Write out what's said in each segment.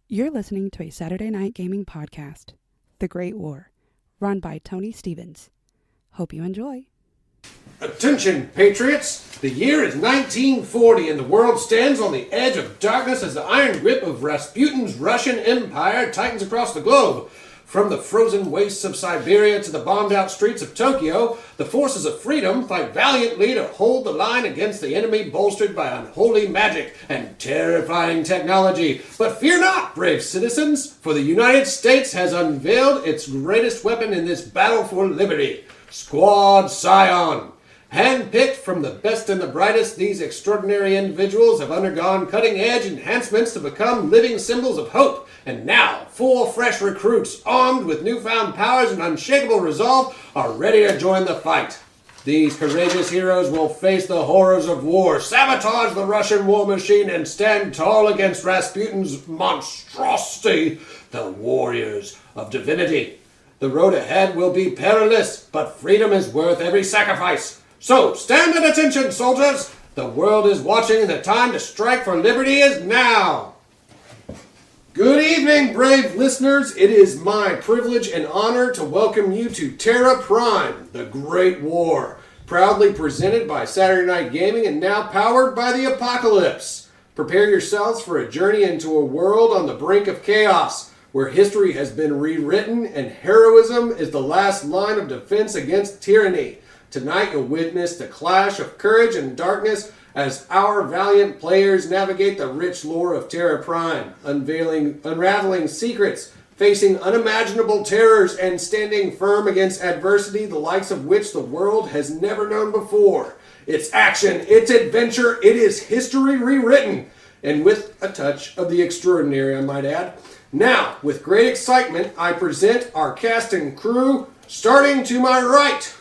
You're listening to a Saturday night gaming podcast, The Great War, run by Tony Stevens. Hope you enjoy. Attention, Patriots! The year is 1940 and the world stands on the edge of darkness as the iron grip of Rasputin's Russian Empire tightens across the globe. From the frozen wastes of Siberia to the bombed-out streets of Tokyo, the forces of freedom fight valiantly to hold the line against the enemy bolstered by unholy magic and terrifying technology. But fear not, brave citizens, for the United States has unveiled its greatest weapon in this battle for liberty, Squad Scion. Handpicked from the best and the brightest, these extraordinary individuals have undergone cutting-edge enhancements to become living symbols of hope. And now, 4 fresh recruits, armed with newfound powers and unshakable resolve, are ready to join the fight. These courageous heroes will face the horrors of war, sabotage the Russian war machine, and stand tall against Rasputin's monstrosity, the warriors of divinity. The road ahead will be perilous, but freedom is worth every sacrifice. So, stand at attention, soldiers! The world is watching and the time to strike for liberty is now! Good evening, brave listeners. It is my privilege and honor to welcome you to Terra Prime, the Great War, proudly presented by Saturday Night Gaming and now powered by the Apocalypse. Prepare yourselves for a journey into a world on the brink of chaos, where history has been rewritten and heroism is the last line of defense against tyranny. Tonight you'll witness the clash of courage and darkness as our valiant players navigate the rich lore of Terra Prime, unraveling secrets, facing unimaginable terrors, and standing firm against adversity the likes of which the world has never known before. It's action, it's adventure, it is history rewritten, and with a touch of the extraordinary, I might add. Now, with great excitement, I present our cast and crew, starting to my right.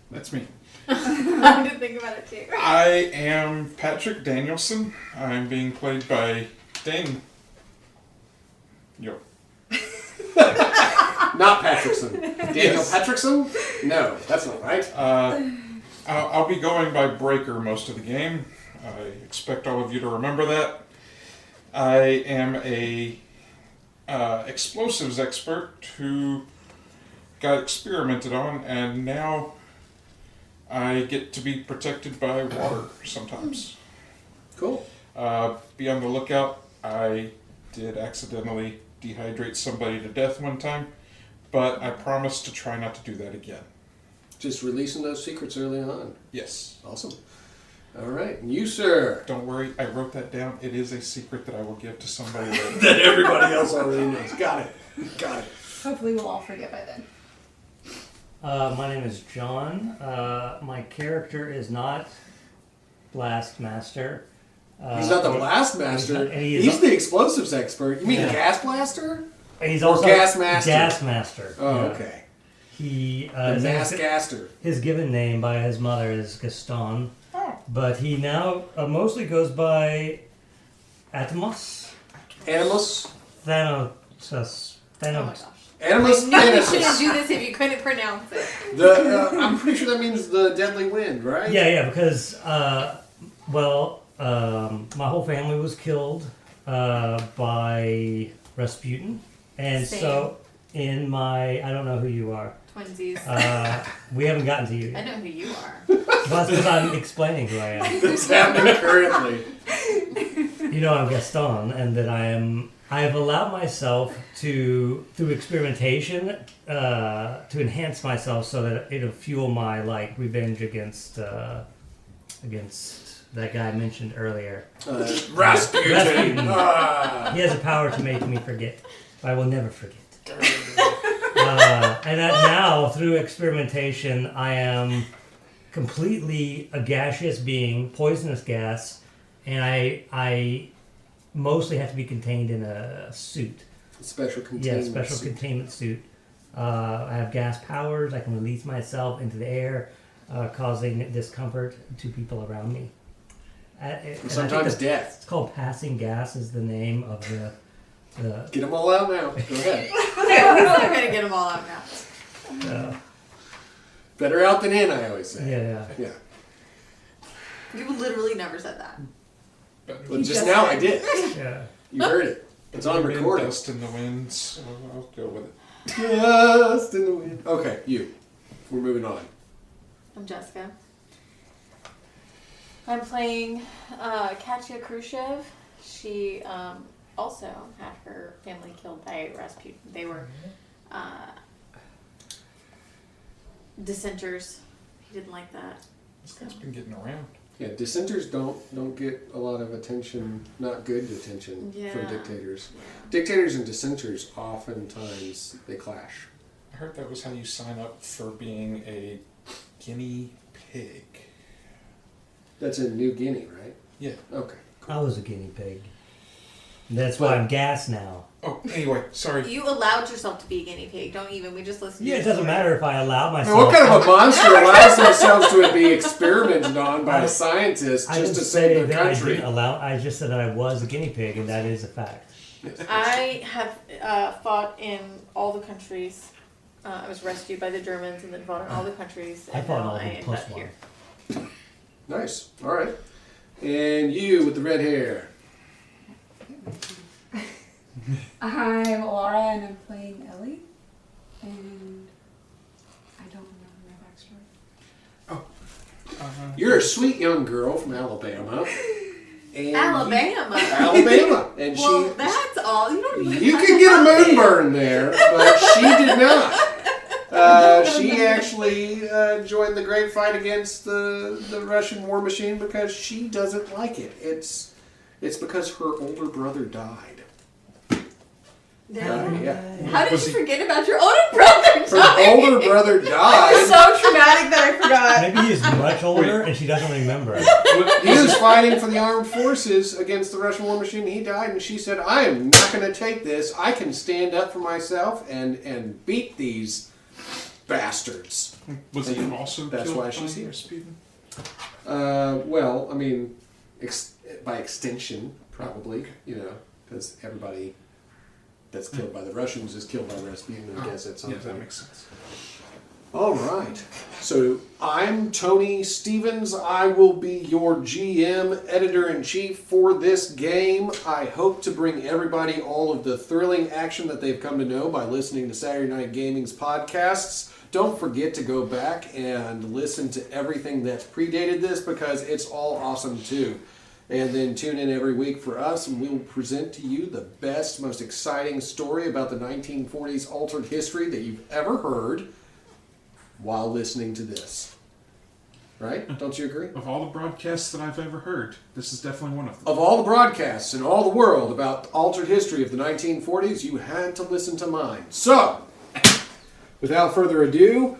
That's me. I had to think about it too. I am Patrick Danielson. I'm being played by Dan. Not Patrickson. Daniel Yes. Patrickson? No, that's not right. I'll be going by Breaker most of the game. I expect all of you to remember that. I am a explosives expert who got experimented on, and now I get to be protected by water sometimes. Cool. Be on the lookout. I did accidentally dehydrate somebody to death one time, but I promise to try not to do that again. Just releasing those secrets early on. Yes. Awesome. All right. And you, sir. Don't worry, I wrote that down. It is a secret that I will give to somebody later. That everybody else already knows. Got it. Got it. Hopefully we'll all forget by then. My name is John. My character is not Blast Master. He's not the blast master. He's the explosives expert. You mean gas blaster? He's Or also gas master? Gas Master. Oh, yeah. okay. He The mass gaster. his given name by his mother is Gaston, but he now mostly goes by Atomos. Animus. Thanatos. Oh my gosh. Animus I knew you thanatos. shouldn't do this if you couldn't pronounce it. I'm pretty sure that means the deadly wind, right? Yeah, because my whole family was killed by Rasputin, and Same. so in my I don't know who you are. Twinsies. We haven't gotten to you I yet. know who you are. Well, that's because I'm explaining who I am. It's happening currently. You know I'm Gaston, and that I have allowed myself to, through experimentation, to enhance myself so that it'll fuel my revenge against that guy I mentioned earlier. Rasputin. Rasputin. Ah. He has a power to make me forget. I will never forget. And that now, through experimentation, I am completely a gaseous being, poisonous gas, and I mostly have to be contained in a suit. Special containment. Yeah, special containment suit. I have gas powers. I can release myself into the air, causing discomfort to people around me. And Sometimes death. It's called passing gas is the name of the Get them all out now. Go ahead. We're not going to get them all out now. Better out than in, I always say. Yeah. You literally never said that. Well, just now I did. Yeah. You heard it. It's on Wind, recording. Dust in the wind, so I'll go with it. Dust in the wind. Okay, you. We're moving on. I'm Jessica. I'm playing Katya Khrushchev. She also had her family killed by Rasputin. They were dissenters. He didn't like that. This guy's been getting around. Yeah, dissenters don't get a lot of attention, not good attention from Yeah. dictators. Yeah. Dictators and dissenters oftentimes they clash. I heard that was how you sign up for being a guinea pig. That's in New Guinea, right? Yeah. Okay. I was a guinea pig. That's why I'm gas now. Oh, anyway, sorry. You allowed yourself to be a guinea pig. Don't even. We just listened to Yeah, it your doesn't story. matter if I allow myself. Now, what kind of a monster allows themselves to be experimented on by a scientist I just didn't to say save the that country? I didn't allow. I just said that I was a guinea pig, and that is a fact. I have fought in all the countries. I was rescued by the Germans and then fought in all the countries. I And fought in now all I the ended plus up one. here. Nice. All right. And you with the red hair. I'm Laura and I'm playing Ellie. And I don't remember my backstory. You're a sweet young girl from Alabama. And Alabama. Alabama. And Well, that's all. You don't even. you could get a moonburn there, but she did not. She actually joined the great fight against the Russian war machine because she doesn't like it. It's because her older brother died. Yeah. How did Was you he- forget about your older brother? Her older brother It's died. so traumatic that I forgot. Maybe he's much older, and she doesn't remember. He was fighting for the armed forces against the Russian war machine. He died, and she said, "I am not going to take this. I can stand up for myself and beat these bastards." Was he also That's killed why she's by here. Rasputin? Well, I mean, by extension, probably, because everybody that's killed by the Russians is killed by Rasputin, I guess, at some Yeah, point. that makes sense. All right. So I'm Tony Stevens. I will be your GM, editor-in-chief for this game. I hope to bring everybody all of the thrilling action that they've come to know by listening to Saturday Night Gaming's podcasts. Don't forget to go back and listen to everything that's predated this because it's all awesome too. And then tune in every week for us and we will present to you the best, most exciting story about the 1940s altered history that you've ever heard while listening to this. Right? Don't you agree? Of all the broadcasts that I've ever heard, this is definitely one of them. Of all the broadcasts in all the world about the altered history of the 1940s, you had to listen to mine. So, without further ado,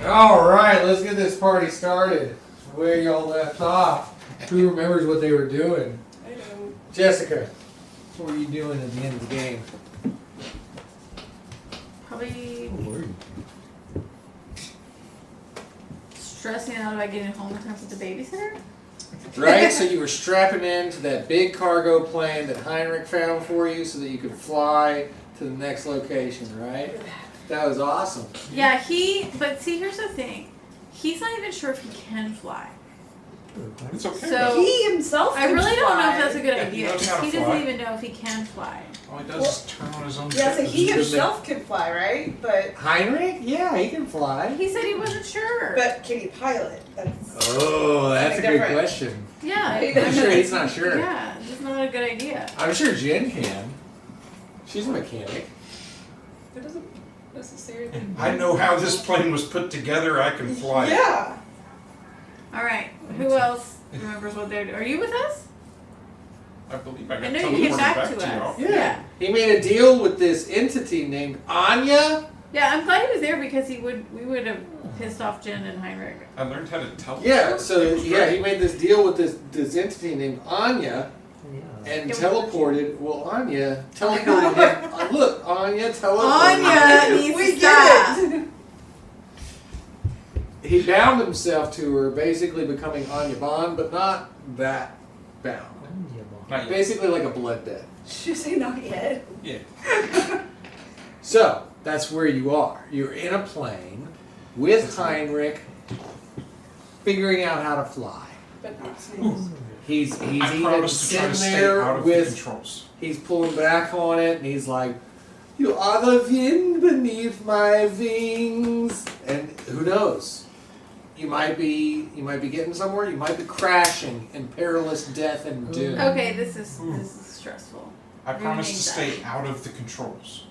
all right, let's get this party started. Where y'all left off. Who remembers what they were doing? I know. Jessica, what were you doing at the end of the game? Probably Word. stressing out about getting home in time for the babysitter. Right? So you were strapping into that big cargo plane that Heinrich found for you so that you could fly to the next location, right? That was awesome. Yeah, but see, here's the thing. He's not even sure if he can fly. It's okay. So- though. He himself. I can really don't know fly. if that's a good Yeah, he idea. knows how to He doesn't fly. even know if he can fly. All he does is turn on his own. Yeah, so he jet. himself can fly, right? But Heinrich? Yeah, he can fly. He said he wasn't sure. can he pilot? That's Oh, that's a Something good different. question. yeah, I'm sure he's not sure. Yeah, it's not a good idea. I'm sure Jen can. She's a mechanic. that doesn't necessarily. I know how this plane was put together. I can fly. it. Yeah. All right, who else remembers what they're doing? Are you with us? I believe I I got know you came teleported back back to to us. you. Yeah. He made a deal with this entity named Anya. Yeah, I'm glad he was there because we would have pissed off Jen and Heinrich. I learned how to teleport. Yeah, so It was yeah, great. he made this deal with this entity named Anya Yeah. and Yeah, teleported. Well, Anya teleported him. Look, Anya teleported. Anya him. needs We to stop. get it. He bound himself to her, basically becoming Anya Bond, but not that bound. Not yet. Basically like a bloodbath. Did you say not yet? Yeah. So, that's where you are. You're in a plane with Heinrich figuring out how to fly. But not snakes. He's I even promise to try to sitting stay there out of the with, controls. he's pulling back on it, and he's like, "You are the wind beneath my wings." And who knows? You might be getting somewhere. You might be crashing in perilous death and doom. Okay, this is stressful. I promise to Anxiety. stay out of the controls.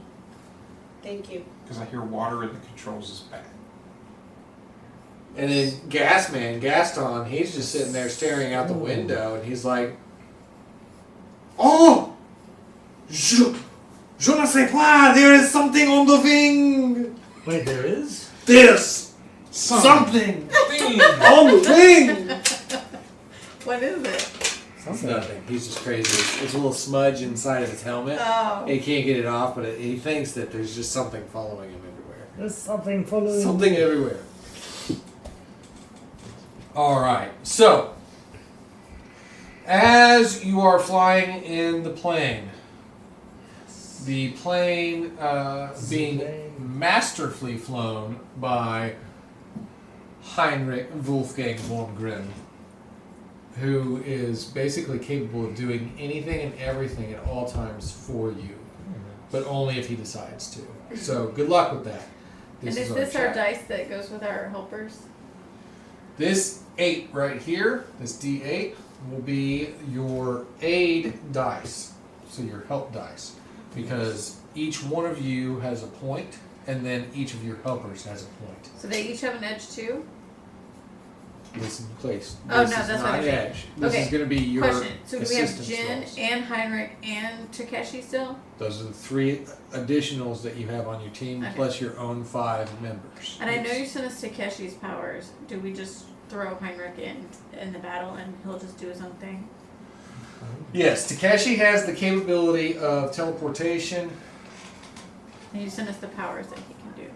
Thank you. Because I hear water in the controls is bad. And then Gaston, he's just sitting there staring out the window, and he's like, "Oh, je ne sais pas. There is something on the wing. Wait, there is? There's something Thing. on the wing." What is it? It's nothing. He's just crazy. It's a little smudge inside of his helmet. Oh. He can't get it off, but he thinks that there's just something following him everywhere. There's something following. Something everywhere. All right. So, as you are flying in the plane being masterfully flown by Heinrich Wolfgang von Grimm, who is basically capable of doing anything and everything at all times for you, but only if he decides to. So, good luck with that. And is our this our chat. dice that goes with our helpers? This 8 right here, this D8, will be your aid dice, so your help dice, because each one of you has a point, and then each of your helpers has a point. So they each have an edge too? Listen, please. Oh, This no, is that's not what I mean. edge. This Okay, is going to be your Question. So do we have assistance Jin rolls. and Heinrich and Takeshi still? Those are the 3 additionals that you have on your team, Okay. plus your own 5 members. And I know you sent us Takeshi's powers. Do we just throw Heinrich in the battle and he'll just do his own thing? Yes, Takeshi has the capability of teleportation. And you sent us the powers that he can do.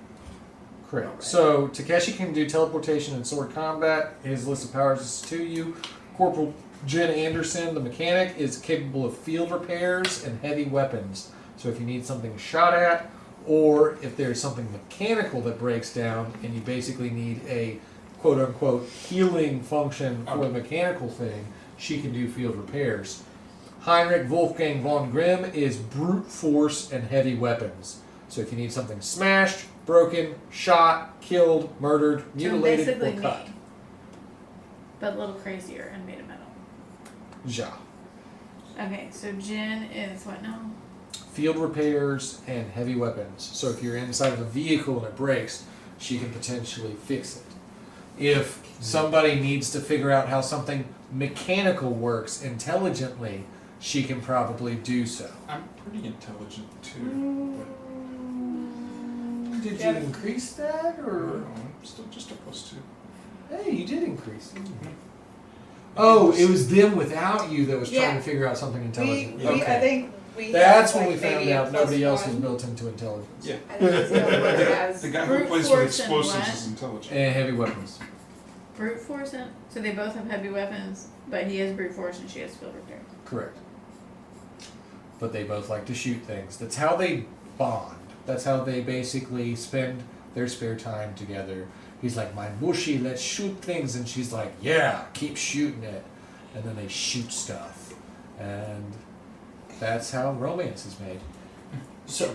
Correct. Okay. So Takeshi can do teleportation and sword combat. His list of powers is to you. Corporal Jen Anderson, the mechanic, is capable of field repairs and heavy weapons. So if you need something shot at, or if there's something mechanical that breaks down and you basically need a quote-unquote healing function for the mechanical thing, she can do field repairs. Heinrich Wolfgang von Grimm is brute force and heavy weapons. So if you need something smashed, broken, shot, killed, murdered, So mutilated, basically or cut. me. But a little crazier and made of metal. Ja. Okay, so Jin is what now? Field repairs and heavy weapons. So if you're inside of a vehicle and it breaks, she can potentially fix it. If somebody needs to figure out how something mechanical works intelligently, she can probably do so. I'm pretty intelligent too. Did Yeah. you increase that, But or? I'm still just a +2. Hey, you did increase it. Oh, it was them without you that was trying Yeah. to figure out something intelligent. I Okay. think we That's have, when we like, found maybe a out nobody else was +1. built into intelligence. Yeah. I think it's the only one that has. The guy who Brute plays with force and explosives what? is intelligent. And heavy weapons. Brute force and so they both have heavy weapons, but he has brute force and she has field repair. Correct. But they both like to shoot things. That's how they bond. That's how they basically spend their spare time together. He's like, "My bushy, let's shoot things," and she's like, "Yeah, keep shooting it." And then they shoot stuff, and that's how romance is made. So,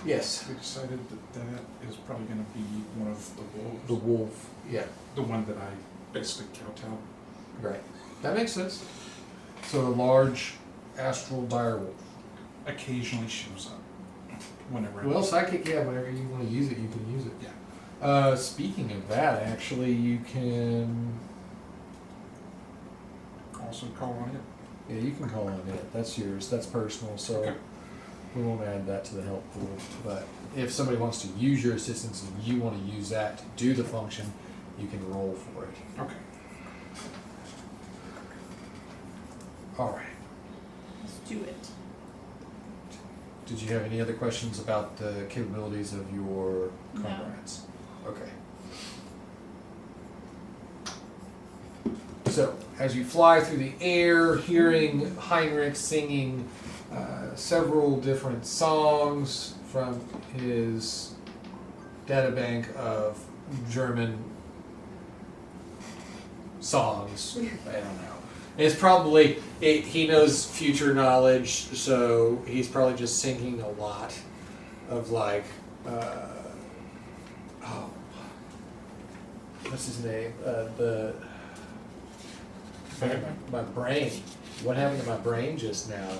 yes, We decided that is probably going to be one of the wolves. the wolf. Yeah, The one that I basically kowtowed. right. That makes sense. So a large astral direwolf. Occasionally shows up. Whenever. Well, sidekick, yeah, whenever you want to use it, you can use it. Yeah. Speaking of that, actually, you can. Also call on it. Yeah, you can call on it. That's yours. That's personal. So Okay. we won't add that to the help pool. But if somebody wants to use your assistance and you want to use that to do the function, you can roll for it. Okay. All right. Let's do it. Did you have any other questions about the capabilities of your No. comrades? Okay. So, as you fly through the air, hearing Heinrich singing several different songs from his databank of German songs. I don't know. It's probably, he knows future knowledge, so he's probably just singing a lot of like, what's his name? My brain. What happened to my brain just now?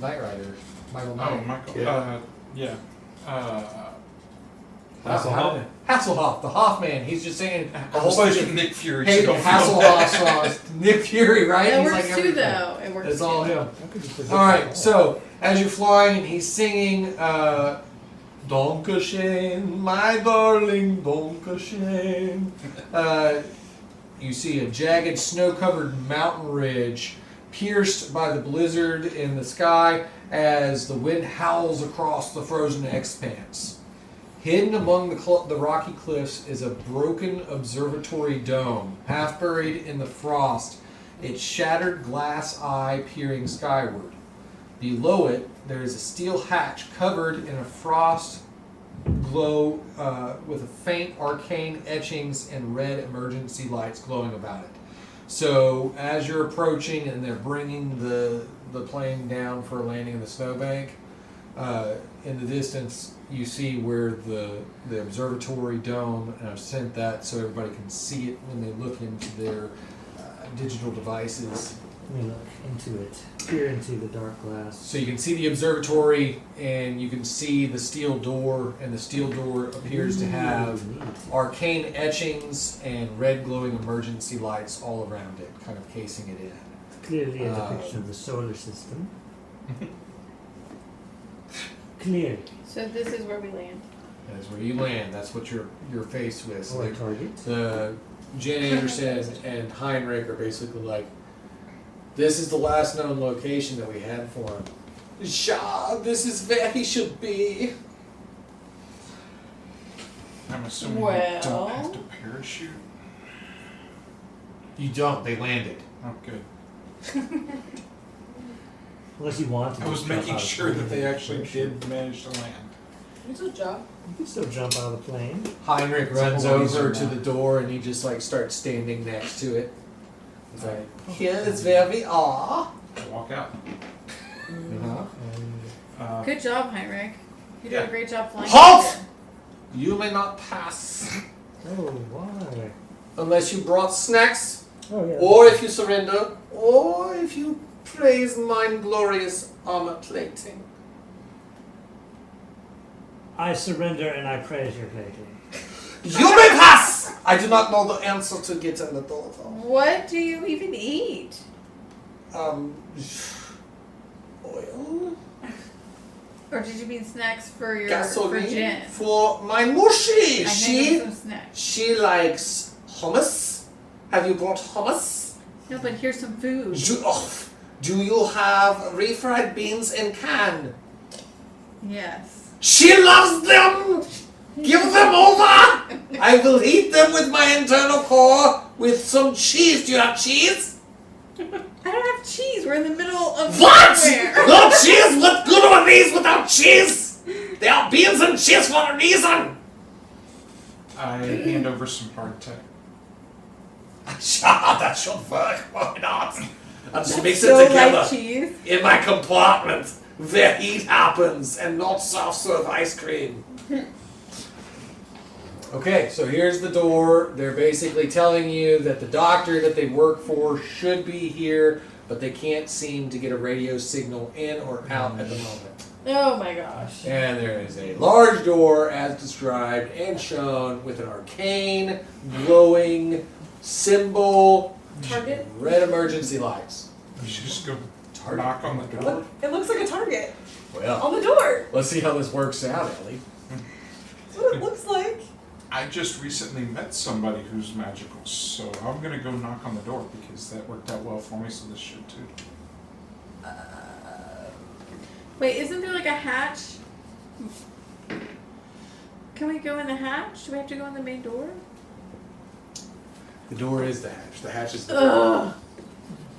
Knight Rider. Michael Knight. Oh, Michael. Yeah. Hasselhoff. Hasselhoff, the Hoffman. He's just singing a I whole was bunch thinking of Nick Fury. Hey, so Hasselhoff songs. Nick Fury, right? That He's works like too, everything. though. It works It's too. all him. All right, so as you're flying and he's singing, Dankeschön, my darling, Dankeschön. You see a jagged, snow-covered mountain ridge pierced by the blizzard in the sky as the wind howls across the frozen expanse. Hidden among the rocky cliffs is a broken observatory dome, half buried in the frost, its shattered glass eye peering skyward. Below it, there is a steel hatch covered in a frost glow with a faint arcane etchings and red emergency lights glowing about it. So as you're approaching and they're bringing the plane down for a landing in the snowbank, in the distance you see where the observatory dome, and I've sent that so everybody can see it when they look into their digital devices. Let me look into it. Peer into the dark glass. So you can see the observatory and you can see the steel door, and the steel door appears to have Neat. arcane etchings and red glowing emergency lights all around it, kind of casing it in. Clearly a depiction of the solar system. Clearly. So this is where we land. That's where you land. That's what you're faced with. So Or a like, target. the Jen Anderson and Heinrich are basically like, this is the last known location that we had for him. Ja, this is where he should be. I'm assuming Well. you don't have to parachute. You don't. They landed. Oh, good. Unless you want to. I was just jump making out of sure the that they plane. actually did manage to land. Good job. You can still jump out of the plane. Heinrich runs Some of these over are to not. the door and he just like starts standing next to it. He's like, here is where we are. I walk out. Uh-huh. And Good job, Heinrich. You did Yeah. a great job flying. Halt! here. You may not pass oh, why? unless you brought snacks, Oh yeah. or if you surrender, or if you praise mine glorious armor plating. I surrender and I praise your plating. You may pass! I do not know the answer to get in the door though. What do you even eat? Oil? Or did you mean snacks for your for Gasoline? Jen? For my mushi! I handed some snacks. She likes hummus. Have you brought hummus? No, but here's some food. Do you have refried beans in can? Yes. She loves them! Give them over! I will eat them with my internal core with some cheese. Do you have cheese? I don't have cheese. We're in the middle of What? nowhere. No cheese? What good are these without cheese? They are beans and cheese for a reason. I hand over some hardtack. That should work. Why not? I'll just mix So it together like cheese. in my compartment where heat happens and not soft serve ice cream. Okay, so here's the door. They're basically telling you that the doctor that they work for should be here, but they can't seem to get a radio signal in or out at the moment. Oh my gosh. And there is a large door as described and shown with an arcane, glowing symbol, Target? red emergency lights. We should just go Target. knock on the door. Look, it looks like a target Well, on the door. let's see how this works out, Ellie. That's what it looks like. I just recently met somebody who's magical, so I'm gonna go knock on the door because that worked out well for me, so this should too. Wait, isn't there like a hatch? Can we go in the hatch? Do we have to go in the main door? The door is the hatch. The hatch is the Ugh.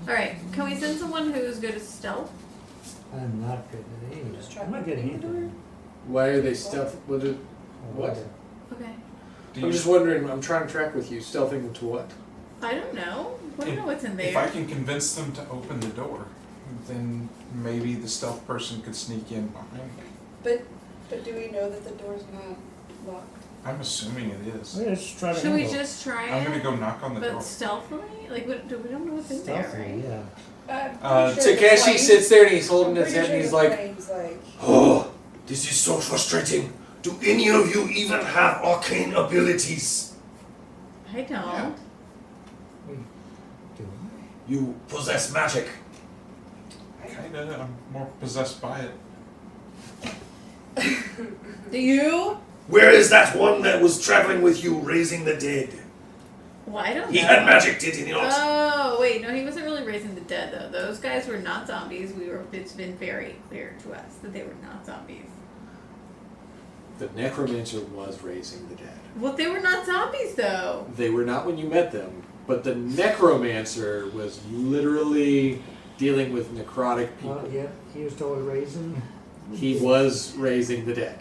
Alright, can we send someone who's good at stealth? I'm not good at anything. Just try I'm not good at opening the door. anything. Why are they stealth? What? Okay. Do I'm you- just wondering. I'm trying to track with you. Stealthing them to what? I don't know. I don't know what's in there. If I can convince them to open the door, then maybe the stealth person could sneak in behind me. But do we know that the door's not locked? I'm assuming it is. Let's try to Should we handle it. just try I'm it? gonna go knock on the But door. stealthily? Like, we don't know what's in there, Stealthy, right? yeah. Takeshi sits there and he's holding his head and he's like, like, Oh, this is so frustrating. Do any of you even have arcane abilities? I don't. Yeah. You possess magic. Kinda, I'm more possessed by it. Do you? Where is that one that was traveling with you, raising the dead? Well, I don't He know. had magic, did he not? Oh, wait, no, he wasn't really raising the dead, though. Those guys were not zombies. It's been very clear to us that they were not zombies. the necromancer was raising the dead. Well, they were not zombies, though. They were not when you met them, but the necromancer was literally dealing with necrotic people. Yeah, he was totally raising. He was raising the dead.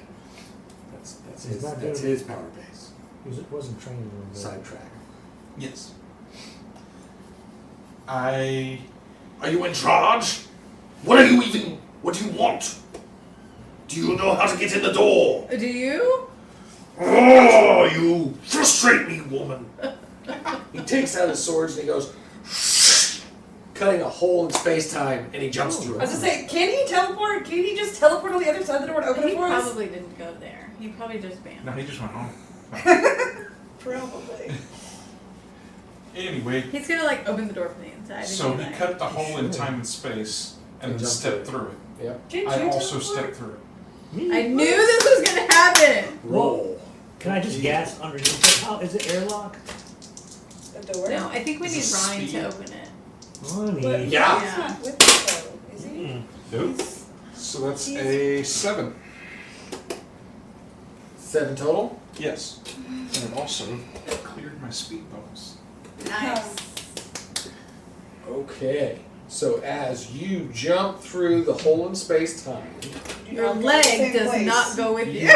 That's He's his, not that's doing- his power base. Wasn't trained in that. Sidetrack. Yes. Are you in charge? What do you want? Do you know how to get in the door? Do you? Oh, you frustrate me, woman. He takes out his swords and he goes, cutting a hole in space-time, and he jumps through I was it. gonna say, can he teleport? Can he just teleport on the other side of the door and open He it for us? probably didn't go there. He probably just No, banned. he just went home. Probably. Anyway, He's gonna like open the door from the inside. so and he be like, cut the hole in time and space and And then jumped stepped through through it. Yep. Did I you also teleport? stepped through it. I knew this was gonna happen. Roll. Can I just gas underneath it? How is it airlock? The door? No, I think we Is need it Ronnie speed? to open it. Ronnie. Yeah. He's not with us though, is he? Nope. So that's a 7. 7 total? Yes. And it also cleared my speed bonus. Nice. Okay. So as you jump through the hole in space-time, Your All go to the leg same does place. not go with you.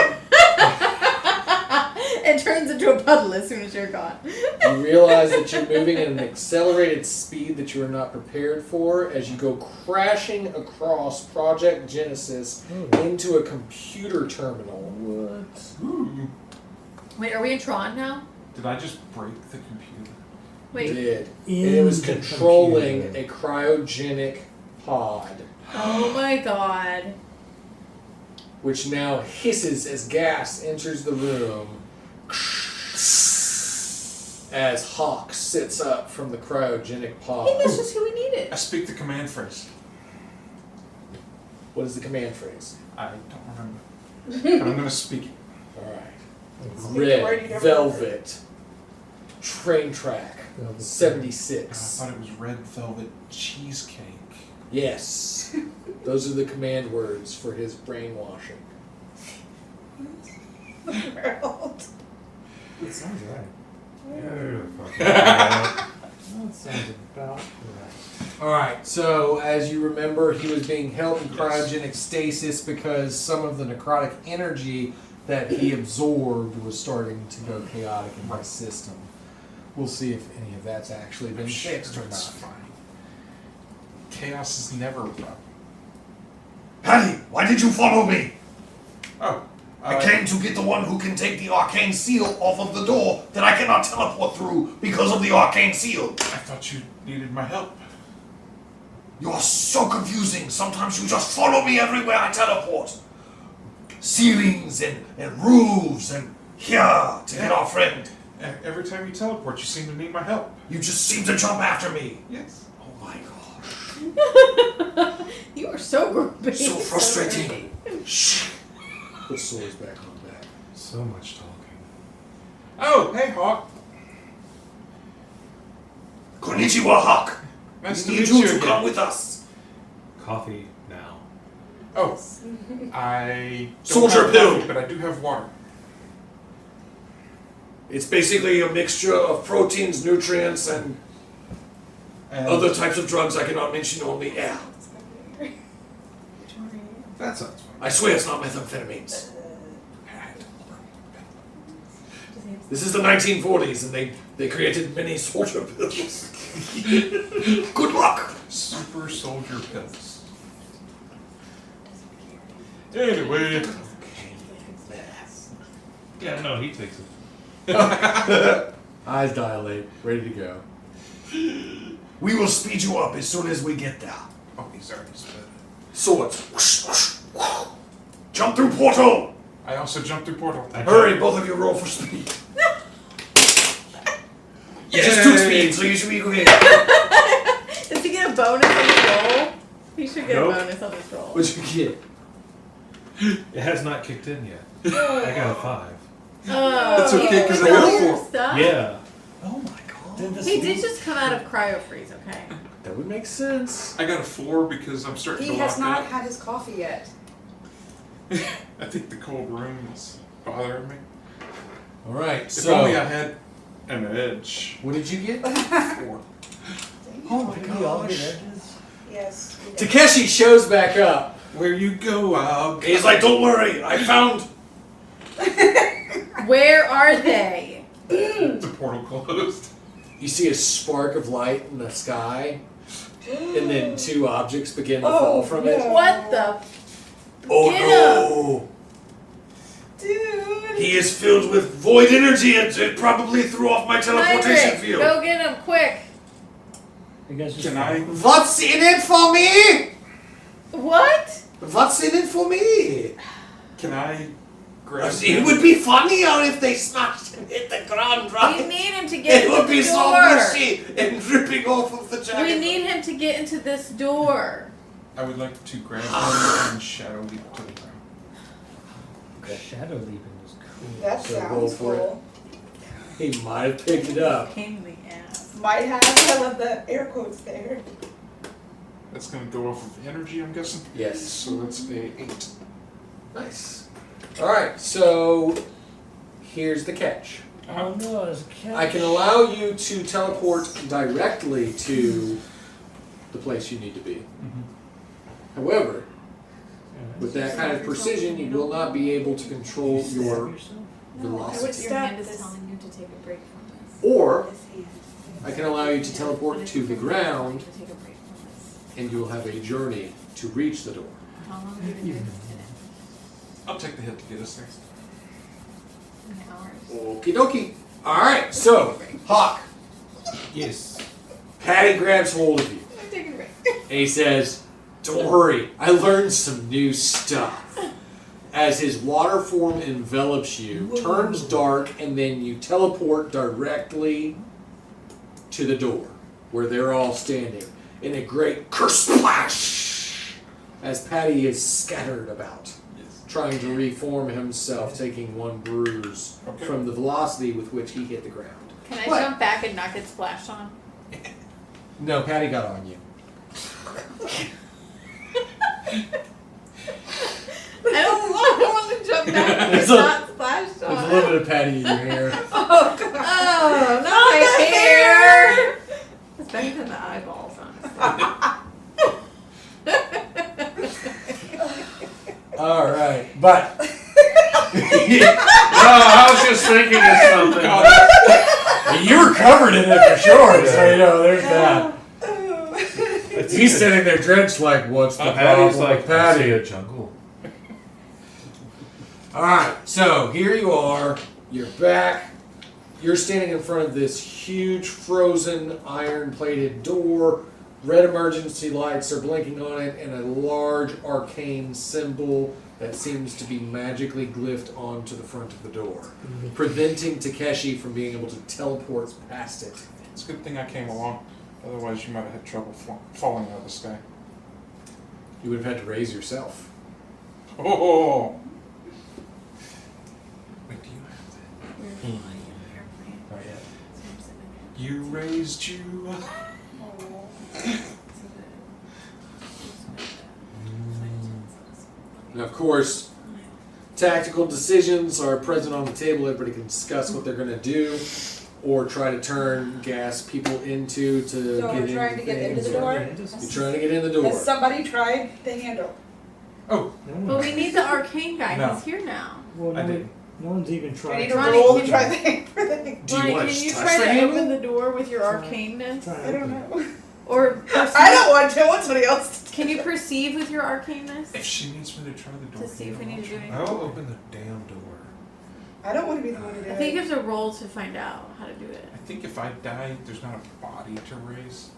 It turns into a puddle as soon as you're gone. you realize that you're moving at an accelerated speed that you are not prepared for as you go crashing across Project Genesis into a computer terminal. What? Ooh. Wait, are we in Tron now? Did I just break the computer? Wait. Did. And In it was the controlling computer. a cryogenic pod, Oh my god. which now hisses as gas enters the room as Hawk sits up from the cryogenic pod. I think that's just who we needed. I speak the command phrase. What is the command phrase? I don't remember. But I'm going to speak it. Alright. Speak the word you Red never Velvet Train Track Velvet. 76. I thought it was red velvet cheesecake. Yes. Those are the command words for his brainwashing. Harold. That sounds right. That sounds about right. Alright, so as you remember, he was being held in cryogenic stasis because some of the necrotic energy that he absorbed was starting to go chaotic in my system. We'll see if any of that's actually been I'm sure fixed or it's not. fine. Chaos is never a problem. Patty, why did you follow me? Oh. I came to get the one who can take the arcane seal off of the door that I cannot teleport through because of the arcane seal. I thought you needed my help. You are so confusing. Sometimes you just follow me everywhere I teleport. Ceilings and roofs and here to get our friend. Every time you teleport, you seem to need my help. You just seem to jump after me. Yes. Oh my gosh. You are so grumpy. So frustrating. Shh. Put swords back on back. So much talking. Oh, hey, Hawk. Konnichiwa, Hawk. Nice We to need meet you you to again. come with us. Coffee now. Oh, I don't Soldier have pill. coffee, but I do have water. It's basically a mixture of proteins, nutrients, and And other types of drugs I cannot mention on the air. That sounds fun. I swear it's not methamphetamines. This is the 1940s, and they created many soldier pills. Good luck. Super soldier pills. Anyway. Yeah, no, he takes it. Eyes dilate, ready to go. We will speed you up as soon as we get there. Oh, he's already sped. Swords. Jump through portal. I also jumped through portal. Hurry, both of you roll for speed. You just took speed, so you should be okay. Does he get a bonus on his roll? He should get Nope. a bonus on his roll. What'd you get? It has not kicked in yet. I got a 5. Oh, It's okay, 'cause I even got a with all your 4. stuff? Yeah. Oh my god. He did just come out of cryo freeze, okay? That would make sense. I got a 4 because I'm starting He to has lock not out. had his coffee yet. I think the cold room is bothering me. All right, If so only I had an edge. what did you get? 4. Oh my Did we all get gosh. edges? Yes. we did. Takeshi shows back up. Where you go, I'll go. He's like, don't worry, I found. Where are they? The portal closed. You see a spark of light in the sky, and then 2 objects begin to Oh, fall from it. no. What the? Oh Get no! Dude. He is filled with void energy and it probably threw off my teleportation Heinrich, field. go get him quick. You guys just Can I? What's in it for me? What? What's in it for me? Can I grab It would be funnier if they smashed and hit the ground, We right? need him to get It into would be the so door. mushy and dripping off of the jacket. We need him to get into this door. I would like to grab him and shadow leap to the ground. Shadow leaping was cool. That So roll sounds for it. cool. He might have picked it up. Pain in the ass. Might have. I love the air quotes there. That's going to go off of energy, I'm guessing? Yes. So that's a 8. Nice. All right, so here's the catch. Oh no, there's a cat. I can allow you to teleport directly to the place you need to be. However, with that kind of precision, you will not be able to control your velocity. Your hand is telling you to take a break from this. Or This hand. I can allow you to teleport to the ground, To take a break from this. and you will have a journey to reach the door. How long have you been doing this today? I'll take the hit to get us there. An hour. Okie dokie. All right, so Hawk, Yes. Patty grabs hold of you, I'm taking a break. and he says, "Don't worry, I learned some new stuff." As his water form envelops you, turns dark, and then you teleport directly to the door, where they're all standing, in a great kersplash, as Patty is scattered about, trying to reform himself, taking 1 bruise Okay. from the velocity with which he hit the ground. Can I What? jump back and not get splashed on? No, Patty got on you. I don't want to jump back and There's get a- not splashed There's a on. little bit of Patty in your hair. Oh god. Oh, not my hair! It's better than the eyeballs, honestly. All right, but No, I was just thinking of something. you were covered in it for sure, so you know there's that. He's sitting there drenched, like, what's the Patty's problem like, with Patty? I see a jungle. All right, so here you are. You're back. You're standing in front of this huge frozen iron-plated door. Red emergency lights are blinking on it, and a large arcane symbol that seems to be magically glyphed onto the front of the door, preventing Takeshi from being able to teleport past it. It's a good thing I came along. Otherwise, you might have had trouble falling out of the sky. You would have had to raise yourself. Oh! Wait, do you have that? Not yet. You raised you up. And of course, tactical decisions are present on the table. Everybody can discuss what they're going to do, or try to turn gas people into to So get we're trying to get into things. the door? You're trying to get in the door. Has somebody tried the handle? Oh, But we need the arcane guy. No. He's here now. Well, I did. no one's even Do I tried. need to Ronnie, roll can to try you- the thing for the thing? Do you Ronnie, want can to you touch try the to handle? open the door with your arcaneness? I don't know. Or I don't want to. I want somebody else to. can you perceive with your arcaneness? if she needs me to try the door, To see if we need to do anything. I'll open the damn door. I don't want to be the one to do I it. think you have to roll to find out how to do it. I think if I die, there's not a body to raise.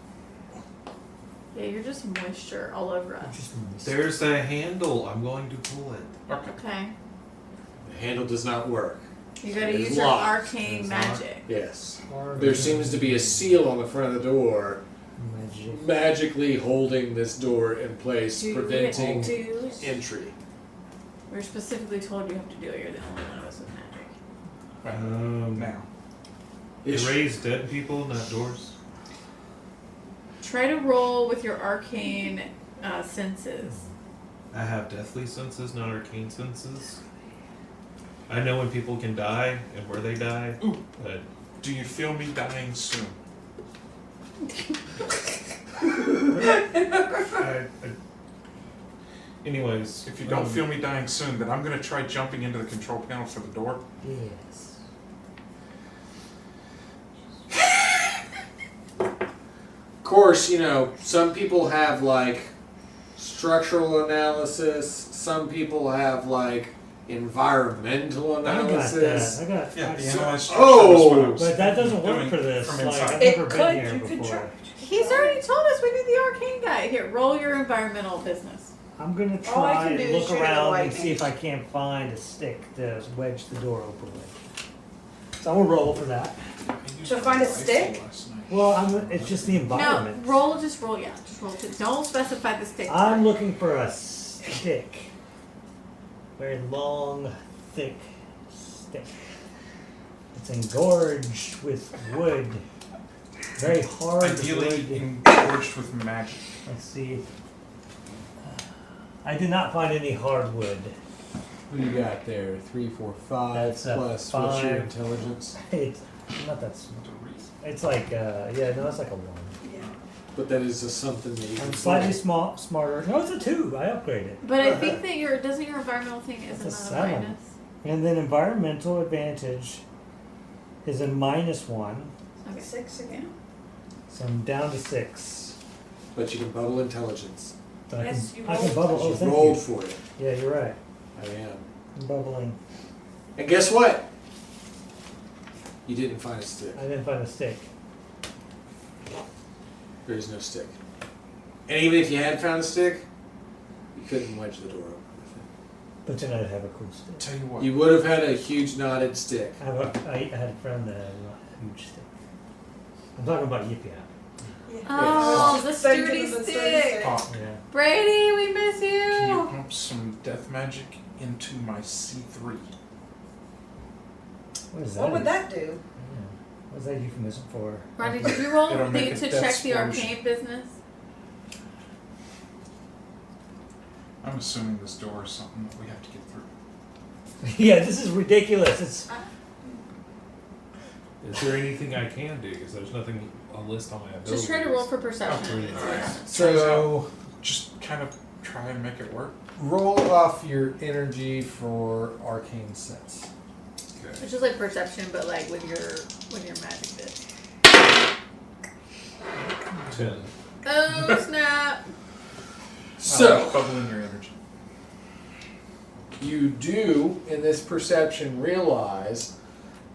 Yeah, you're just moisture all over us. There's a handle. I'm going to pull it. Okay. Okay. The handle does not work. You gotta It is use your locked. arcane It's magic. Yes. Hard There seems to be a seal on the front of the door, magic. magically holding this door in place, Do preventing it. Do. entry. We're specifically told you have to do it. You're the only one of us with magic. Right. Now. Erase dead people, not doors. Try to roll with your arcane senses. I have deathly senses, not arcane senses. I know when people can die and where they die. Ooh. But Do you feel me dying soon? anyways, If you don't feel me dying soon, then I'm going to try jumping into the control panel for the door. Yes. Of course, you know, some people have like structural analysis, some people have like environmental I got analysis. that. I got. Yeah, I the got- analyze Oh! structure was what I was But that doesn't work doing for this. from Like, inside. I've It never could. been here You could before. try. He's already told us we need the arcane guy. Here, roll your environmental business. I'm gonna All I try can do and is look shoot at around and lightning. see if I can't find a stick to wedge the door open with. So I'm gonna roll for that. I used To my find a rifle stick? last night. Well, it's just the No, environment. roll. Just roll. Yeah, just roll. Don't specify the stick. I'm looking for a stick. Very long, thick stick. It's engorged with wood. Very hard Ideally wood. engorged with magic. Let's see. I did not find any hardwood. What do you got there? 3, 4, 5 That's a plus what's your 5. intelligence? It's not that small. It's like, yeah, no, it's like a 1. Yeah. But that is just something that you I'm can slightly smarter. No, it's a 2. I upgraded. But I think that your doesn't your environmental thing is That's a another 7. minus. And then environmental advantage is a -1. Okay. 6 again. So I'm down to 6. But you can bubble intelligence. But Yes, you I can rolled. bubble. Oh, You thank rolled you. for it. Yeah, you're right. I am. I'm bubbling. And guess what? You didn't find a stick. I didn't find a stick. There is no stick. And even if you had found a stick, you couldn't wedge the door open with it. But then I'd have a cool stick. Tell you what. You would have had a huge knotted stick. I had a friend that had a huge stick. I'm talking about Yippee. Yeah. Oh, the Just thank sturdy you for the stick. Pop, Yeah. Brady, we miss can you you. pump some death magic into my C3? What is that? What would that do? Yeah. What's that euphemism for? Ronnie, did you roll It'll make to a check death the explosion. arcane business? I'm assuming this door is something that we have to get through. Yeah, this is ridiculous. It's is there anything I can do? Because there's nothing on list on my abilities. Just try to roll for perception. Oh, Alright. So Just kind of try and make it work. roll off your energy for arcane sense. Okay. It's just like perception, but like with your magic bit. 10. Oh snap! So Bubbling your energy. you do in this perception realize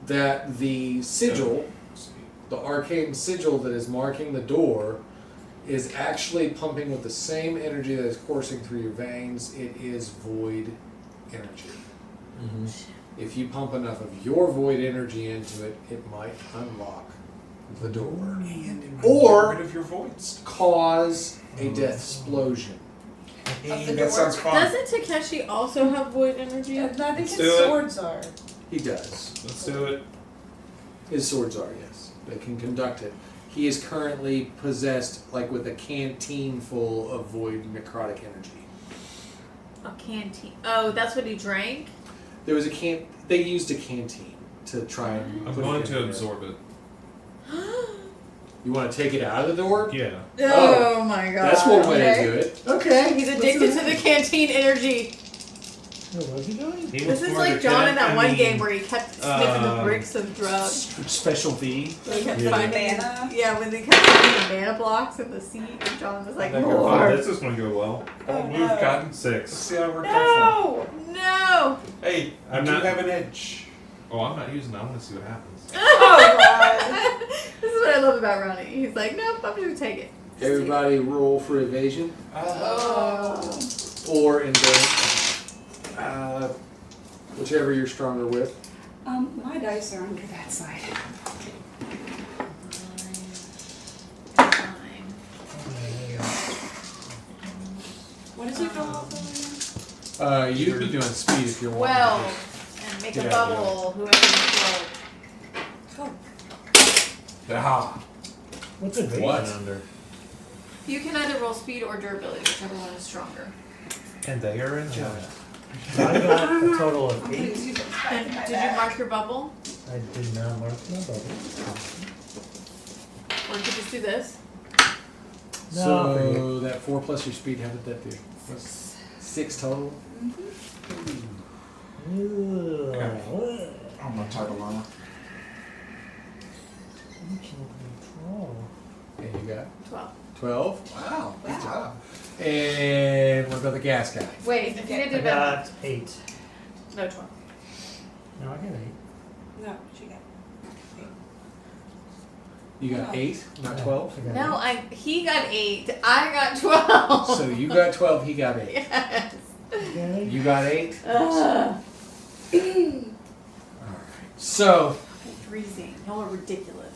that the sigil, the arcane sigil that is marking the door, is actually pumping with the same energy that is coursing through your veins. It is void energy. If you pump enough of your void energy into it, it might unlock the door And it might Or- get rid of your voids. cause a death explosion. Of the That door. sounds fun. Doesn't Takeshi also have void energy? I think Let's his do it. swords are. He does. Let's do it. His swords are, yes. They can conduct it. He is currently possessed like with a canteen full of void necrotic energy. A canteen. Oh, that's what he drank? There was a they used a canteen to try and I'm put going it in to there. absorb it. You want to take it out of the door? Yeah. Oh my god. That's one way to Okay. do it. Okay. He's addicted to the canteen energy. Oh, what's he doing? He This was is more like the John kid- in that I one mean, game where he kept sniffing the bricks of drugs. Special V. Where he kept Yeah. finding Banana? Yeah, when they kept finding the mana blocks in the seat, and John was like, That go Oh, more. this is going to go well. Bold move, Cotton. Let's 6. see how it worked out No! No! for him. Hey, I'm you not- have an edge. Oh, I'm not using that. I want to see what happens. Oh god. This is what I love about Ronnie. He's like, nope, I'm just gonna take it. Everybody roll for evasion Oh. or endurance. Whichever you're stronger with. My dice are under that side. What does it go off of You'd be doing speed if you're wanting 12. And make a Yeah, bubble. Whoever makes 12. to. Aha. What's a base? What? Under. You can either roll speed or durability, whichever one is stronger. And they are in Yeah. China. I got a total of I'm 8. gonna use it. And did you mark your bubble? I did not mark my bubble. Or you could just do this? No, So that 4 plus your speed, how did that do? 6 total? Ugh. I'm on type of armor. Control. And you got 12. 12? Wow, good job. And what about the gas guy? Wait, if you I did that. got 8. No, 12. No, I got 8. No, she got. You got 8, not 12? I got No, 8. he got 8. I got 12. So you got 12, he got 8. Yes. You got 8? Ugh. So, Freezing. Y'all are ridiculous.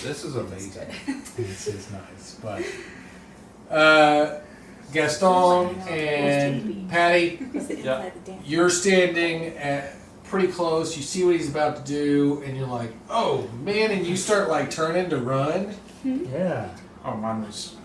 This is amazing. this is nice, but Gaston and Patty, Yeah. you're standing at pretty close. You see what he's about to do, and you're like, "Oh man!" And you start like turning to run. Yeah. Oh, mine was.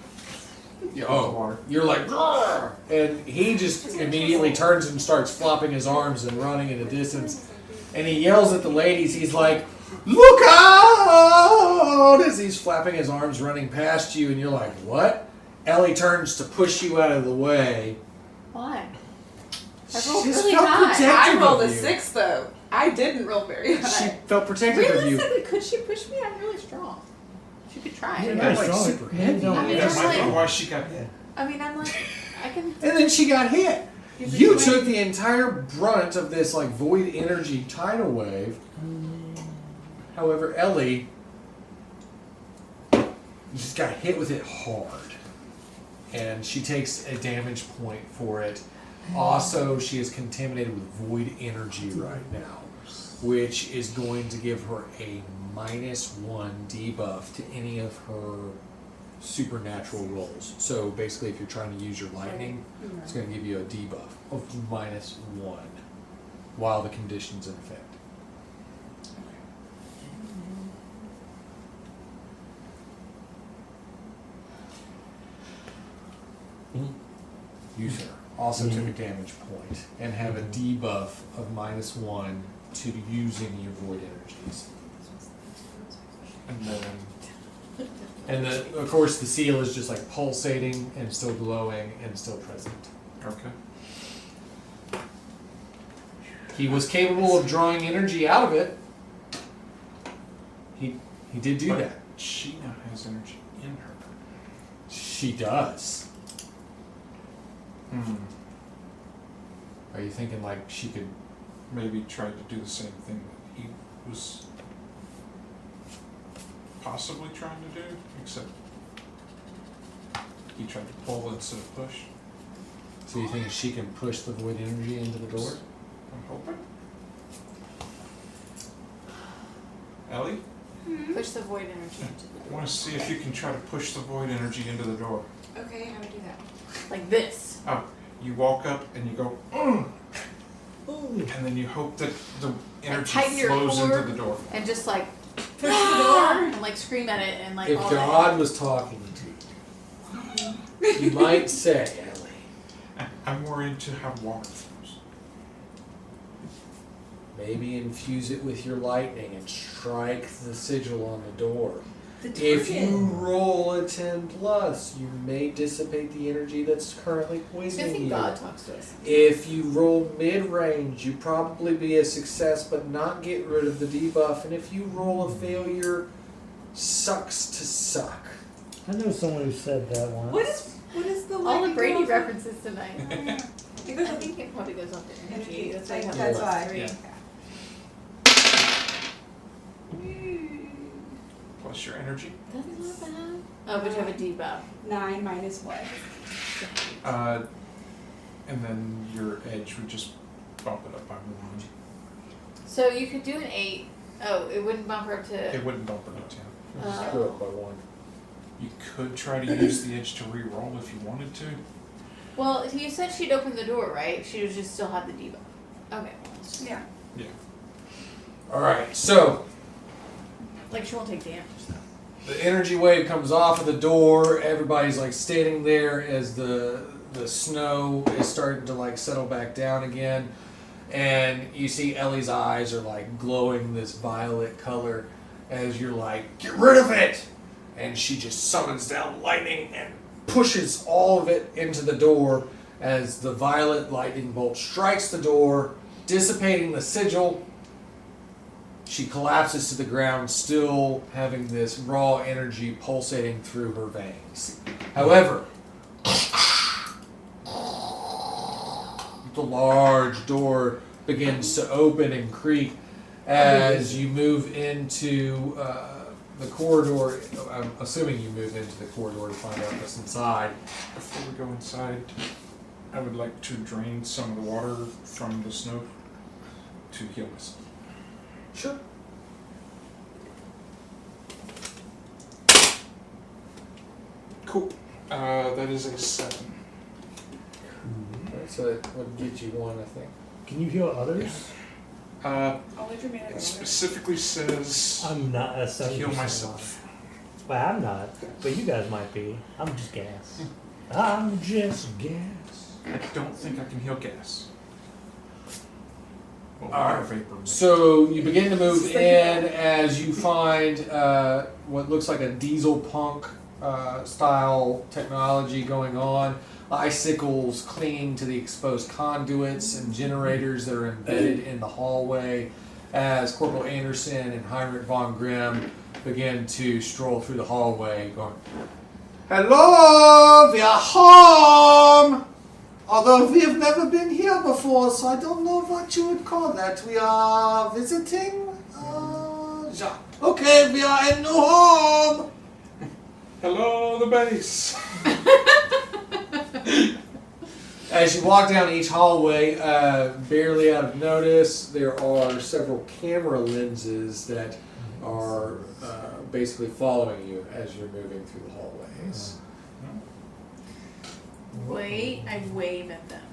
Oh, you're like, "Grr!" And he just immediately turns and starts flopping his arms and running in the distance. And he yells at the ladies. He's like, "Look out!" As he's flapping his arms, running past you, and you're like, "What?" Ellie turns to push you out of the way. Why? I She rolled just really felt high. protective I rolled of a you. 6 though. I didn't roll very She high. felt protective of you. Realistically, could she push me? I'm really strong. She could try. You're You're very like strong. super You heavy. don't- I mean, That it's might be like- why she got hit. I mean, I'm like, I can. And then she got hit. He's You like, took the entire brunt of this like void energy tidal wave. However, Ellie just got hit with it hard. And she takes a damage point for it. Also, she is contaminated with void energy right now, which is going to give her a -1 debuff to any of her supernatural rolls. So basically, if you're trying to use your lightning, it's going to give you a debuff of -1 while the condition's in effect. You, sir, also took a damage point and have a debuff of -1 to using your void energies. And then. And of course, the seal is just like pulsating and still glowing and still present. Okay. He was capable of drawing energy out of it. He did do But that. she now has energy in her. She does. Hmm. Are you thinking like she could? Maybe try to do the same thing that he was possibly trying to do, except he tried to pull instead of push. So you think she can push the void energy into the door? I'm hoping. Ellie, Push the void energy into the I door. want to see if you can try to push the void energy into the door. Okay, how do we do that? Like this. Oh, you walk up and you go, "Ugh," Ooh. and then you hope that the energy tighten your flows core. into the door. And just like push the door and like scream at it and like If all God was talking to you, you might say, Ellie, I'm more into how water flows. maybe infuse it with your lightning and strike the sigil on the door. If you roll a 10 plus, you may dissipate the energy that's currently I poisoning think you. God talks to us. If you roll mid-range, you probably be a success but not get rid of the debuff. And if you roll a failure, sucks to suck. I know someone who said that once. What is the All the lightning Brady go off of? references tonight. I think it probably goes off to energy. That's why you have That's plus why. 3. Yeah. Plus your energy. That's not bad. Oh, but you have a debuff. 9 minus 1. And then your edge would just bump it up by 1. So you could do an 8. Oh, it wouldn't bump her up to. It wouldn't bump it up to 10. Screw it by 1. You could try to use the edge to re-roll if you wanted to. Well, you said she'd open the door, right? She would just still have the debuff. Okay. Yeah. Yeah. Alright, so Like she won't take damage. So. the energy wave comes off of the door. Everybody's like standing there as the snow is starting to like settle back down again. And you see Ellie's eyes are like glowing this violet color as you're like, get rid of it! And she just summons down lightning and pushes all of it into the door as the violet lightning bolt strikes the door, dissipating the sigil. She collapses to the ground, still having this raw energy pulsating through her veins. However, the large door begins to open and creak as you move into the corridor. I'm assuming you move into the corridor to find out what's inside. Before we go inside, I would like to drain some of the water from the snow to heal myself. Sure. Cool. That is a 7. So it would get you 1, I think. Can you heal others? Only if you're made of It water. specifically says I'm not a 70% heal myself. Well, I'm not, but you guys might be. I'm just gas. I'm just gas. I don't think I can heal gas. Well, Alright. water vapor. So you begin to move in as you find what looks like a diesel punk style technology going on. Icicles clinging to the exposed conduits and generators that are embedded in the hallway as Corporal Anderson and Heinrich von Grimm begin to stroll through the hallway going, hello, we are home! Although we have never been here before, so I don't know what you would call that. We are visiting? Yeah. Okay, we are in new home! Hello, the base. As you walk down each hallway, barely out of notice, there are several camera lenses that are basically following you as you're moving through the hallways. Wait, I wave at them.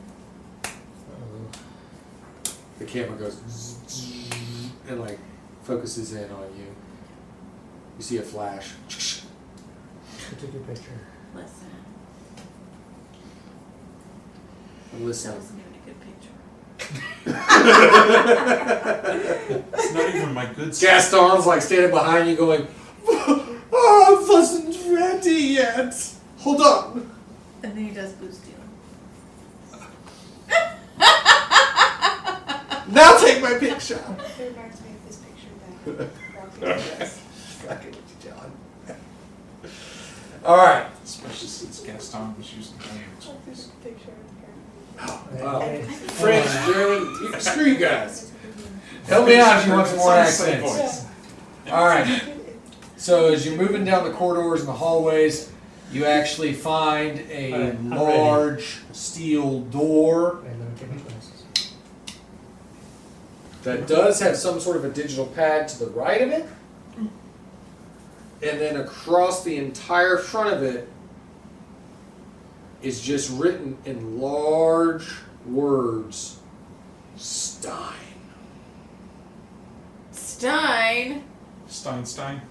The camera goes and like focuses in on you. You see a flash. I took your picture. Listen. And That listen. wasn't even a good picture. It's not even my good side. Gaston's like standing behind you going, oh, I wasn't ready yet. Hold on. And then he does blue steel. Now take my picture. It reminds me of this picture that walking with us. Fucking with you, John. All right. Especially since Gaston was using hands. This picture of her. Well, French, German, screw you guys. Help me out if you want some more accents. All right. So as you're moving down the corridors and the hallways, you actually find a All right, I'm large steel door And then take my glasses. that does have some sort of a digital pad to the right of it. And then across the entire front of it is just written in large words, Stein. Stein? Stein. Stein.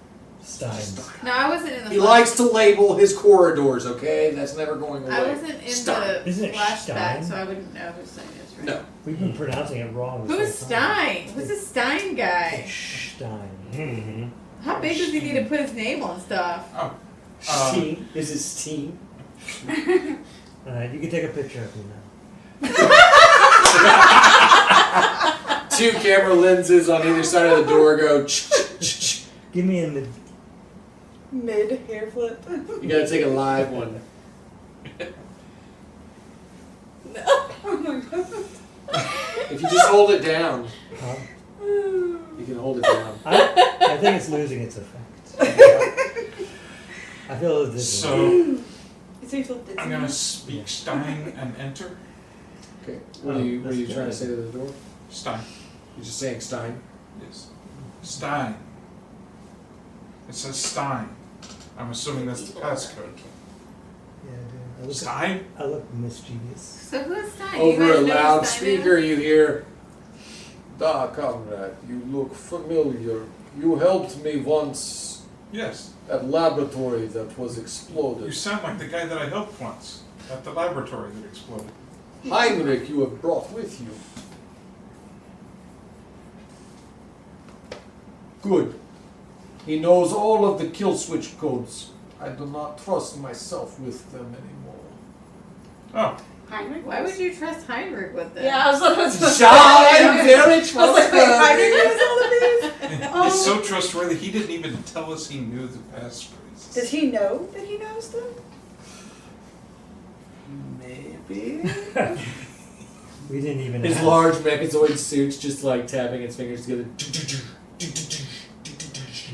No, I wasn't in the He likes to label his corridors, okay? That's never going away. I wasn't in Stein. the Isn't it flashback, Stein? so I wouldn't know who Stein is, right? No. We've been pronouncing it wrong. this Who's whole time. Stein? Who's the Stein guy? Stein. Mm-hmm. How big does he need to put his name on stuff? Oh. Steam. This is steam. Alright, you can take a picture of me now. 2 camera lenses on either side of the door go. Give me in the. Mid hair flip. You gotta take a live one. Oh my god. If you just hold it down, Huh? you can hold it down. I think it's losing its effect. I feel this. So So you flipped it. I'm gonna speak Stein and enter. Okay. What are you trying to say to the door? Stein. You're just saying Stein. Yes. Stein. It says Stein. I'm assuming that's the passcode. Yeah, I do. Stein? I look mischievous. So who's Stein? Over you a guys know who Stein loudspeaker, is? you hear, "Da, comrade, you look familiar. You helped me once Yes. at laboratory that was You exploded. sound like the guy that I helped once at the laboratory that exploded. Heinrich, you have brought with you. Good. He knows all of the kill switch codes. I do not trust myself with them anymore." Oh, Heinrich? Why would you trust Heinrich with this? Yeah, I was like, I'm very I was like, wait, Heinrich knows all of these? he's so trustworthy. He didn't even tell us he knew the passphrases. Does he know that he knows them? Maybe. We didn't even. His ask. large mechazoid suit's just like tapping its fingers together. We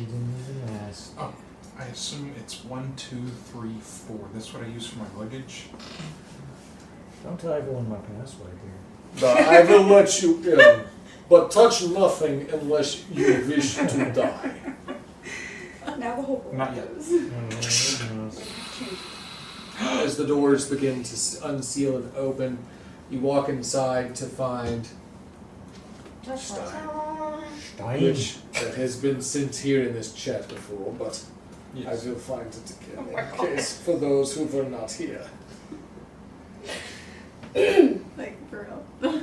didn't even ask. Oh, I assume it's 1, 2, 3, 4. That's what I use for my luggage. Don't tell everyone my password here. I will let you in, but touch nothing unless you wish to die. Now the whole world Not yet. knows. As the doors begin to unseal and open, you walk inside to find Stein, which has been sent here in this chat before, but I will find it again in case for those who were not here. Like, for real.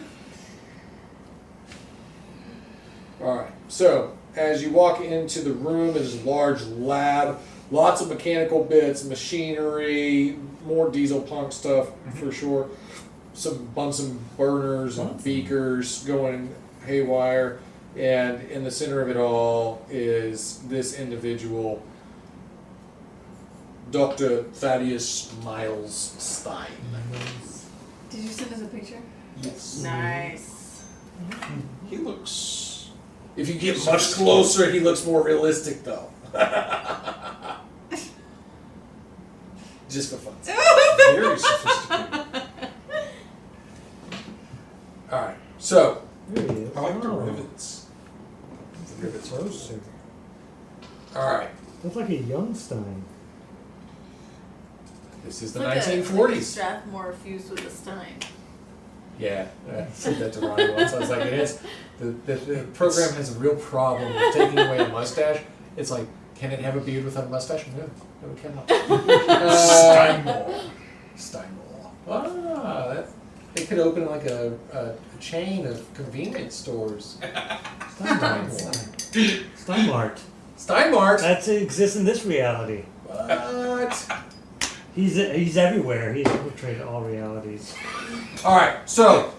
Alright, so as you walk into the room, it is a large lab, lots of mechanical bits, machinery, more diesel punk stuff for sure, some Bunsen burners and beakers going haywire, and in the center of it all is this individual, Dr. Thaddeus Miles Stein. Did you send us a picture? Yes. Nice. He looks. If you get much closer, he looks more realistic, though. Just for fun. Very sophisticated. Alright, so. There he is. I like the Oh. rivets. Closer. Alright, Looks like a young Stein. this is the Like a 1940s. Strathmore fused with a Stein. Yeah, I said that to Ronnie once. I was like, it is. The program has a real problem with taking away a mustache. It's like, can it have a beard without a mustache? No, it cannot. Steinmore. Ah, it could open like a chain of convenience stores. Steinmore. Steinmart. Steinmart? That exists in this reality. What? He's everywhere. He's portrayed all realities. Alright, so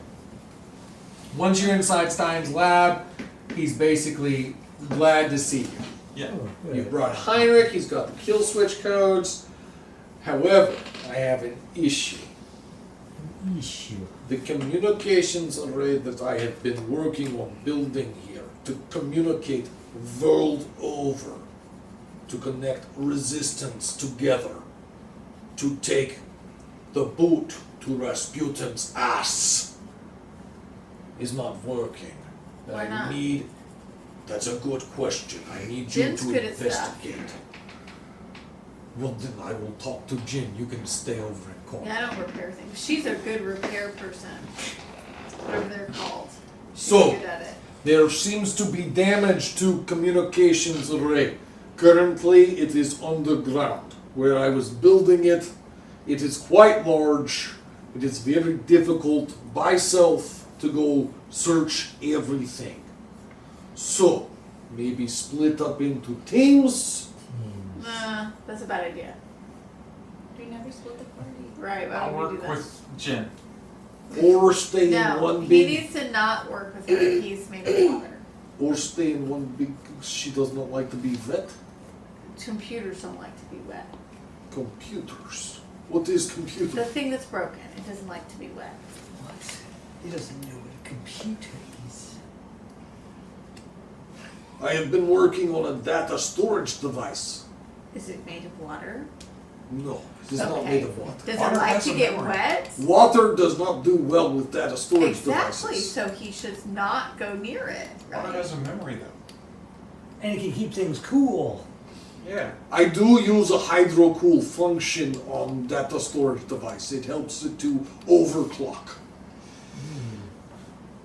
once you're inside Stein's lab, he's basically glad to see you. Yeah. Oh, You good. brought Heinrich, he's got the kill switch codes. However, I have an issue. Issue. The communications array that I have been working on building here to communicate world over, to connect resistance together, to take the boot to Rasputin's ass, is not working. And Why not? That's a good question. I need Jin's you to good at stuff. investigate. Well, then I will talk to Jin. You can stay over in corner. Yeah, I don't repair things. She's a good repair person. Whatever they're called. She's So, good at it. there seems to be damage to communications array. Currently, it is underground. Where I was building it, it is quite large. It is very difficult by self to go search everything. So, Maybe split up into teams. Nah, that's a bad idea. We never split the party. Right, why I'll would we work do that? with Jen. Or stay in No, one he big... needs to not work with her. He's maybe water. Or stay in one big... She does not like to be wet. Computers don't like to be wet. Computers. What is computer? The thing that's broken, it doesn't like to be wet. What? He doesn't know what a computer is. I have been working on a data storage device. Is it made of water? No, it is not Okay. made of water. Does Water it like has to a get memory. wet? Water does not do well with data storage Exactly, devices. so he should not go near it, Water right? has a memory though. And it can keep things cool. Yeah. I do use a hydro-cool function on data storage device. It helps it to overclock.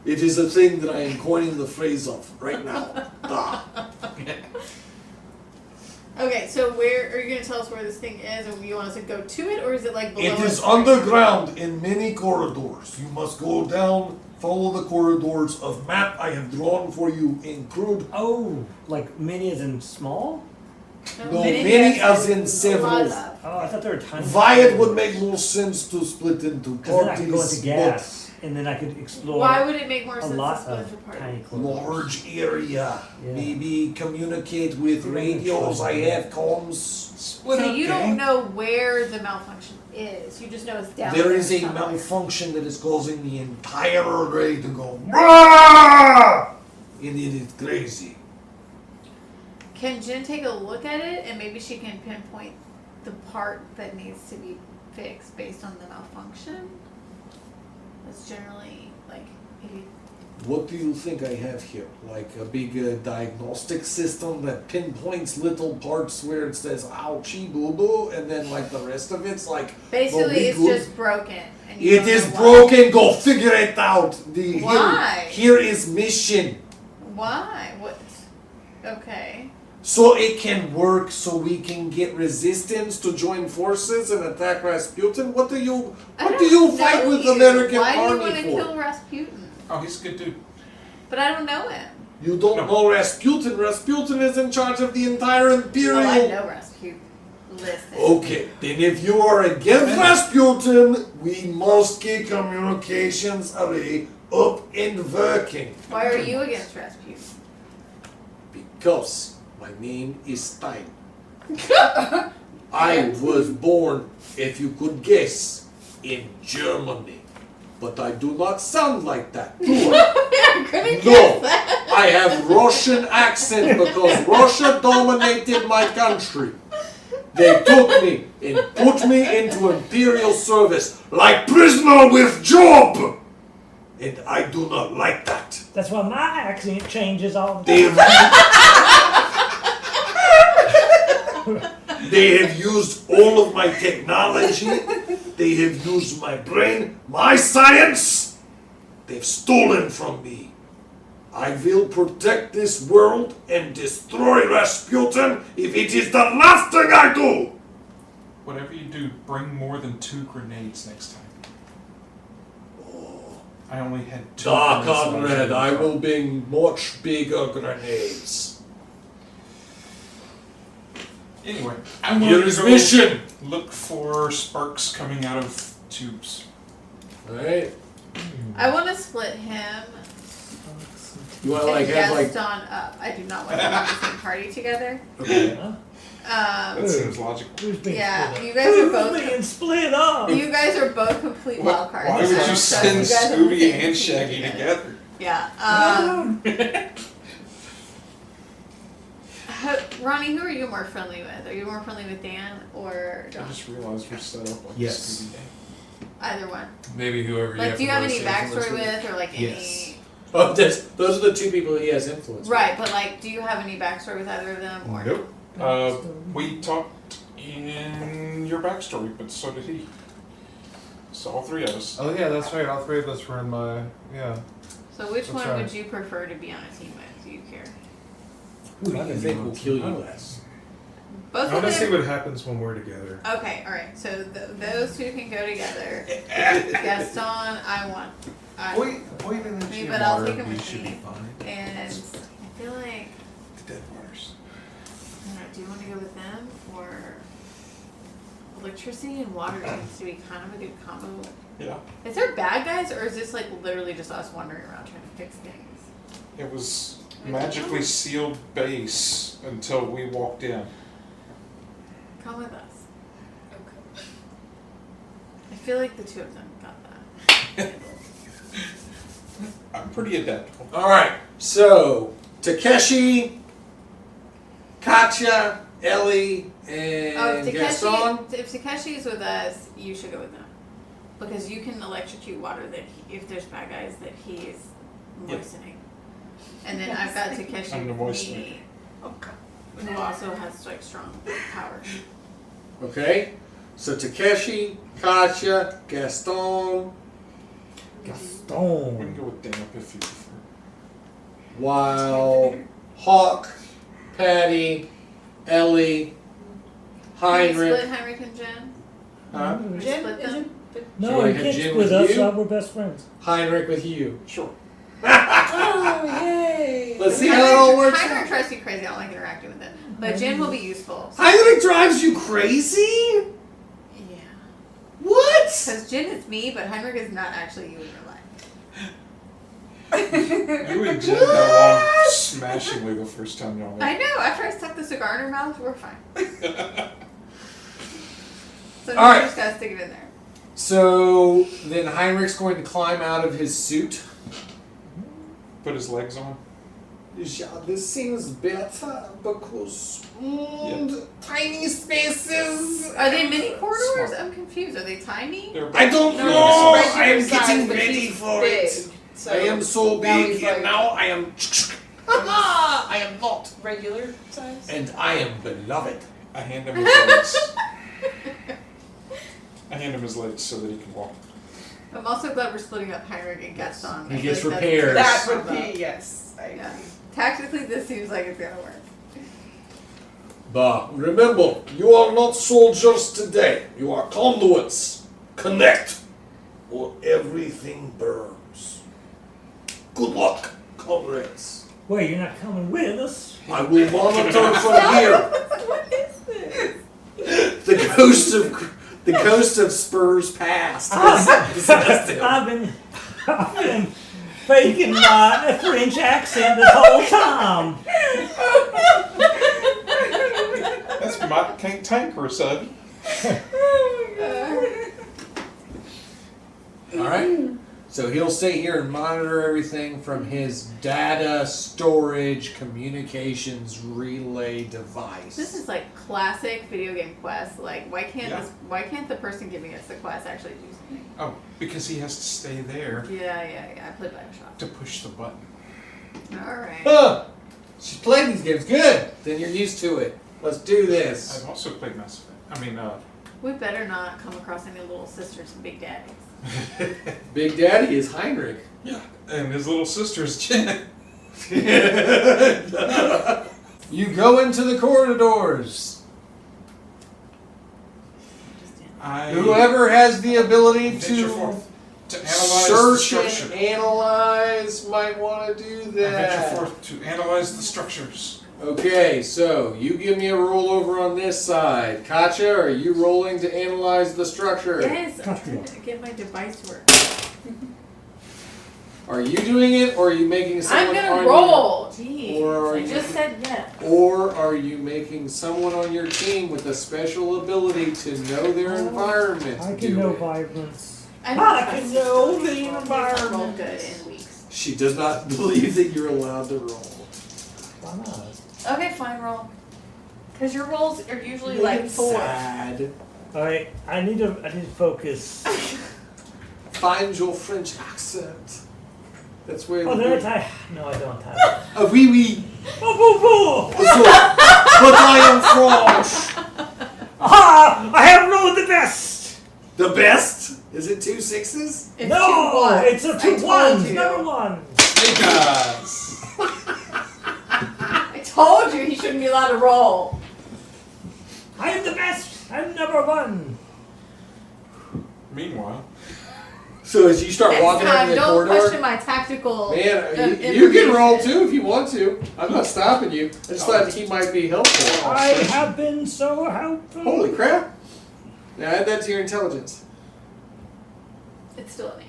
It is a thing that I am coining the phrase of right now. Okay, so where are you going to tell us where this thing is, or you want us to go to it, or is it like below? It is us? underground in many corridors. You must go down, follow the corridors of map I have drawn for you in crude. Oh, like mini as in small? No, many as in a several. lot of. Oh, I thought they were tiny. Viad would make more sense to split into Because then I could go into parties, gas, and then I could explore Why would it make more a sense to lot split of the party? tiny but corridors. large area. Yeah. Maybe communicate with radios. I have comms. Split So up, you gang. don't know where the malfunction is. You just know it's down There there is a somewhere. malfunction that is causing the entire array to go. "Brah!" And it is crazy. Can Jen take a look at it, and maybe she can pinpoint the part that needs to be fixed based on the malfunction? That's generally like if you. What do you think I have here? Like a big diagnostic system that pinpoints little parts where it says ouchie boo boo, and then like the rest of it's like. Basically, well, we it's good. just broken. And you It don't is know why. broken. Go figure it out. Why? Here is mission. Why? What? Okay. So it can work, so we can get resistance to join forces and attack Rasputin. What do you fight with the American Why army do you want to for? kill Rasputin? Oh, he's a good dude. But I don't know him. You don't No. know Rasputin. Rasputin is in charge of the entire imperial. Well, I know Rasputin. Listen. Okay, then if you are against Rasputin, we must get communications array up and working. Why are you against Rasputin? Because my name is Stein. I was born, if you could guess, in Germany. But I do not sound like that, do I? I'm gonna No, guess that. I have Russian accent because Russia dominated my country. They took me and put me into imperial service like prisoner with job. And I do not like that. That's why my accent changes all the They time. have, they have used all of my technology. They have used my brain, my science. They've stolen from me. I will protect this world and destroy Rasputin if it is the last thing I do. Whatever you do, bring more than 2 grenades next time. I only had 2. Dark grenades on when was red, in the I truck. will bring much bigger grenades. Anyway, I'm Here going to is go mission. look for sparks coming out of tubes. Alright. I want to split him You want to and like have like. Gaston up. I do not want them in the same party together. Okay. Huh? That seems logical. Who's being Yeah, split up? you guys are Who's both. being split up? You guys are both complete wild cards. Why would so you send you guys are the Scooby same and team Shaggy together? Yeah. Ronnie, who are you more friendly with? Are you more friendly with Dan or I John? just realized we're set up like Yes. Scooby Gang. Either one. Maybe whoever Like, do you have any influence backstory with, or like Yes. any? Oh, those are the two people he has influence. Right, but like, do you have any backstory with either of them? Or Nope. We talked in your backstory, but so did he. So all 3 of us. Oh yeah, that's right. All 3 of us were in my So which That's one right. would you prefer to be on a team with? Do you care? Who do you think will kill you less? Both I want to of see them. what happens when we're together. Okay, all right. So those two can go together. Gaston, I want. Wait in the Me, gym but I'll water, take him we with should me. be fine. And I feel like go with them, or electricity and water seems to be kind of a good combo. Yeah. Is there bad guys, or is this like literally just us wandering around trying to fix things? It was magically sealed base until we walked in. Come with us. Okay. I feel like the two of them got that. I'm pretty adaptable. All right. So Takeshi, Katya, Ellie, and Gaston. If Takeshi is with us, you should go with them. Because you can electrocute water that if there's bad guys that he is moistening. And then I've got Takeshi I'm the with moistener. me, who also has like strong powers. Okay. So Takeshi, Katya, Gaston, We can Gaston. go with damp if you prefer. while Hawk, Patty, Ellie, Can we split Heinrich. Heinrich and Jen? Huh? Can we Jen, split them? isn't No, Should I you have can't Jim split with us you? up. We're best friends. Heinrich with you. Sure. oh yay! Let's see how it all works Heinrich out. drives me crazy. I don't like interacting with it. But Jen will be useful. Heinrich drives you crazy? Yeah. What? Because Jen is me, but Heinrich is not actually you in your life. You and Jen got along smashingly the first time y'all met. I know. After I stuck the cigar in her mouth, we're fine. So All now right. you just gotta stick it in there. So then Heinrich's going to climb out of his suit. Put his legs on. Yeah, this seems better because tiny spaces. Are they mini corridors? Smart. I'm confused. Are they tiny? They're I don't No, know. it's I am regular size, getting but ready he's for big, it. so I am so now big, he's and like now I am. I am not, regular size. and I am beloved. I hand him his legs. I hand him his legs so that he can walk. I'm also glad we're splitting up Heinrich and Gaston. He I gets feel like repairs. that's- That would be yes. I agree. Yeah. Tactically, this seems like it's gonna work. But remember, you are not soldiers today. You are conduits. Connect, or everything burns. Good luck, comrades. Wait, you're not coming with us? I will monitor from here. What is this? The ghost of Spurs past. I've been faking my French accent this whole time. That's my tanker, son. All right. So he'll stay here and monitor everything from his data storage communications relay device. This is like classic video game quest. Like, why can't Yeah. why can't the person giving us the quest actually do something? Oh, because he has to stay there Yeah. I played Bioshock. to push the button. All right. Huh. She's played these games. Good. Then you're used to it. Let's do this. I've also played Mass Effect. I mean, We better not come across any little sisters and big daddies. Big Daddy is Heinrich. yeah, and his little sister's Jen. You go into the corridors. Whoever has the ability Venture forth to analyze the search structure. and analyze might want to do I venture that. forth to analyze the structures. Okay, so you give me a roll over on this side. Katya, are you rolling to analyze the structure? Yes, I'm trying to get my device to work. Are you doing it, or are you making I'm someone on gonna roll. Jeez, Or are I you- just said yes. Or are you making someone on your team with a special ability to know their environment I do can know it? vibrance. I can know the Roll environment. good in weeks. She does not believe that you're allowed to roll. Why not? Okay, fine, roll. Because your rolls are usually like 4. Sad. Alright, I need to focus. Find your French accent. That's where. Oh, the there I no, I don't have it. Oui, oui. Oh, boo, boo! So, but I am French. Ah! I have rolled the best! The best? Is it 2 6s? It's No! 2 ones. It's a I 2 told ones! you. Number 1! Snake eyes. I told you he shouldn't be allowed to roll. I am the best! I'm number 1! Meanwhile, So as you start Next walking time, into the don't corridor, question my tactical. man, you can roll too if you want to. I'm not stopping you. I just thought he might be helpful. I have been so helpful. Holy crap! Now add that to your intelligence. It's still an 8.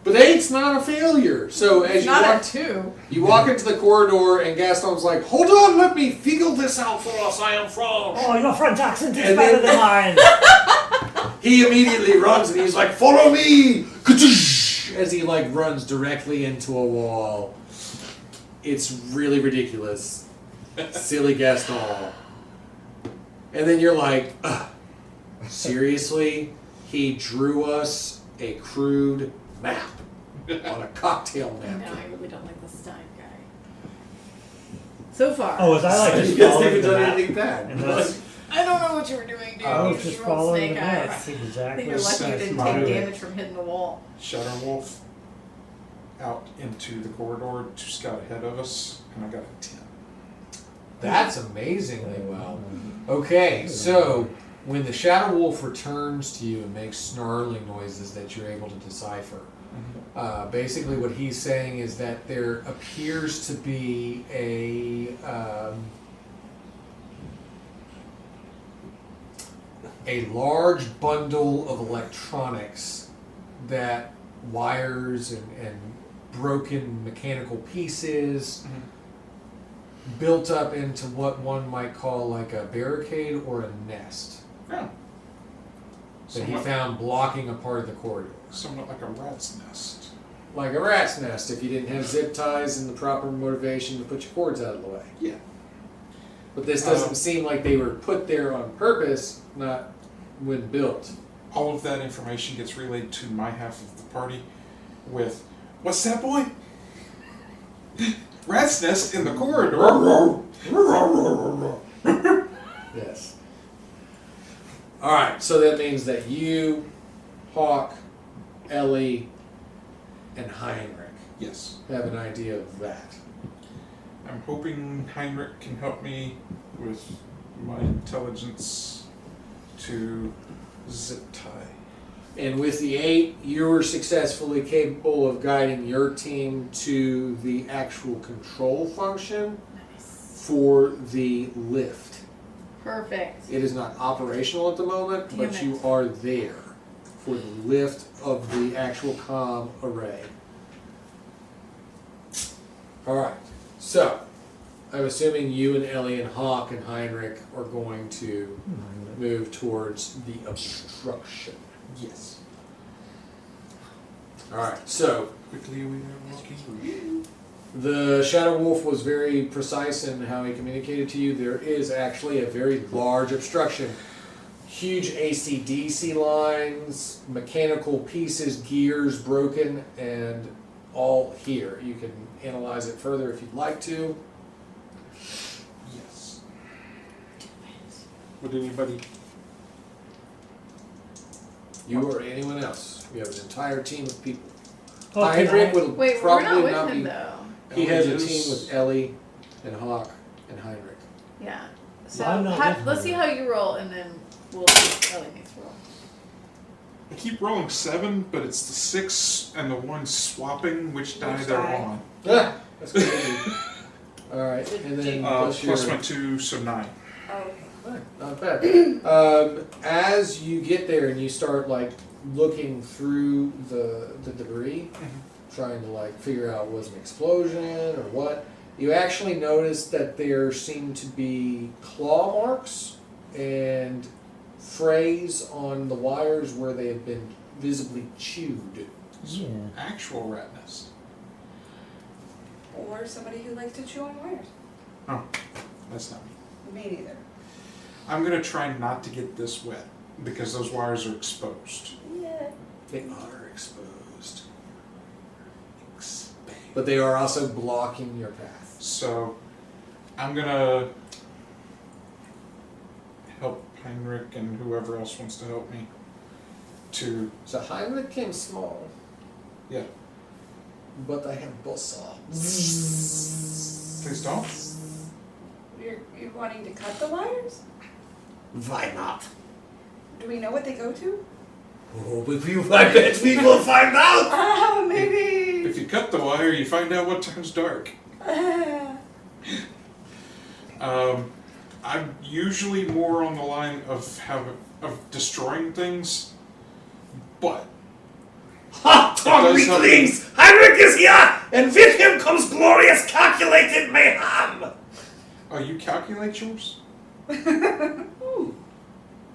But 8's not a failure. So as you Not walk, a 2. you walk into the corridor, and Gaston's like, "Hold on, let me figure this out for us. I am from." Oh, your French accent is And better then- than mine. He immediately runs and he's like, "Follow me!" As he like runs directly into a wall. It's really ridiculous. Silly Gaston. And then you're like, ugh, seriously? He drew us a crude map on a cocktail No, napkin. I really don't like the Stein guy. So far. Oh, was I like just You guys following haven't the done map? anything bad. And that's, I don't know what you were doing, dude. I was You just rolled following the snake map. eyes. I Exactly. think you're lucky you didn't Mine. take damage from hitting the wall. Shadow Wolf out into the corridor to scout ahead of us, and I got a 10. That's amazingly well. Okay, so when the Shadow Wolf returns to you and makes snarling noises that you're able to decipher, basically what he's saying is that there appears to be a large bundle of electronics that wires and broken mechanical pieces built up into what one might call like a barricade or a nest Yeah. that he Somewhat, found blocking a part of the corridor. somewhat like a rat's nest. Like a rat's nest if you didn't have zip ties and the proper motivation to put your cords out of the way. Yeah. But this doesn't seem like they were put there on purpose, not when built. All of that information gets relayed to my half of the party with, "What's that, boy? Rat's nest in the corridor." Yes. Alright, so that means that you, Hawk, Ellie, and Heinrich Yes. have an idea of that. I'm hoping Heinrich can help me with my intelligence to zip tie. And with the 8, you were successfully capable of guiding your team to the actual control function for the lift. Perfect. It is not operational at the moment, Damn but it. you are there for the lift of the actual comm array. Alright, so I'm assuming you and Ellie and Hawk and Heinrich are going to move towards the obstruction. Yes. Alright, so Quickly we are walking. the Shadow Wolf was very precise in how he communicated to you. There is actually a very large obstruction. Huge AC/DC lines, mechanical pieces, gears broken, and all here. You can analyze it further if you'd like to. Yes. Would anybody? You or anyone else. You have an entire team of people. Oh, Heinrich will Wait, we're probably not with not him be. though. He has a Ellie team is- with Ellie and Hawk and Heinrich. Yeah. So I'm not with let's him. see how you roll, and then we'll see how Ellie needs to roll. I keep rolling 7, but it's the 6 and the 1 swapping which die Which they're die? on. Ah, that's crazy. Alright, and then plus Plus your... my 2, so 9. Oh, okay. Not bad. As you get there and you start like looking through the debris, trying to like figure out was an explosion or what, you actually notice that there seem to be claw marks and frays on the wires where they have been visibly chewed. Yeah. Actual rat nest. Or somebody who likes to chew on wires. Oh, that's not me. Me neither. I'm gonna try not to get this wet because those wires are exposed. Yeah. They are exposed. But they are also blocking your path. So I'm gonna help Heinrich and whoever else wants to help me to So Heinrich came small, yeah. but I have buzzsaw. Please don't. You're wanting to cut the wires? Why not? Do we know what they go to? Oh, but I bet we will find out. Maybe. If you cut the wire, you find out what time's dark. I'm usually more on the line of destroying things, but Ha! Tongue does help. weaklings! Heinrich is here, and with him comes glorious calculated mayhem! oh, you calculate yours?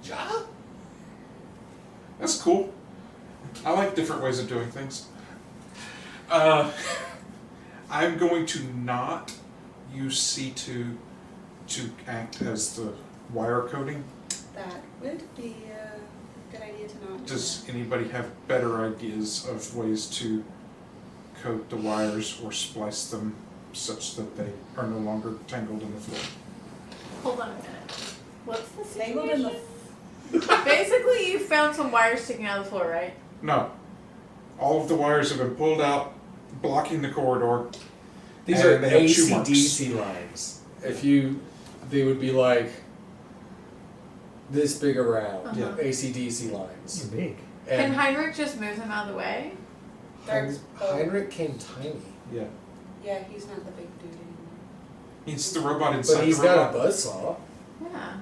Ja? That's cool. I like different ways of doing things. I'm going to not use C2 to act as the wire coding. That would be a good idea to not do Does anybody have better ideas of ways to coat the wires or splice them such that they are no longer tangled in the floor? Hold on a minute. What's the that. Tangled in the. situation? Basically, you found some wires sticking out of the floor, right? No. All of the wires have been pulled out, blocking the corridor. These And are they have chew marks. AC/DC lines. They would be like this big around. Uh-huh. AC/DC lines. It's big. Can And Heinrich just move them out of the way? Heinrich came tiny, Yeah. Yeah, he's not the big dude anymore. He's the robot inside but he's the got robot. a buzzsaw. Yeah.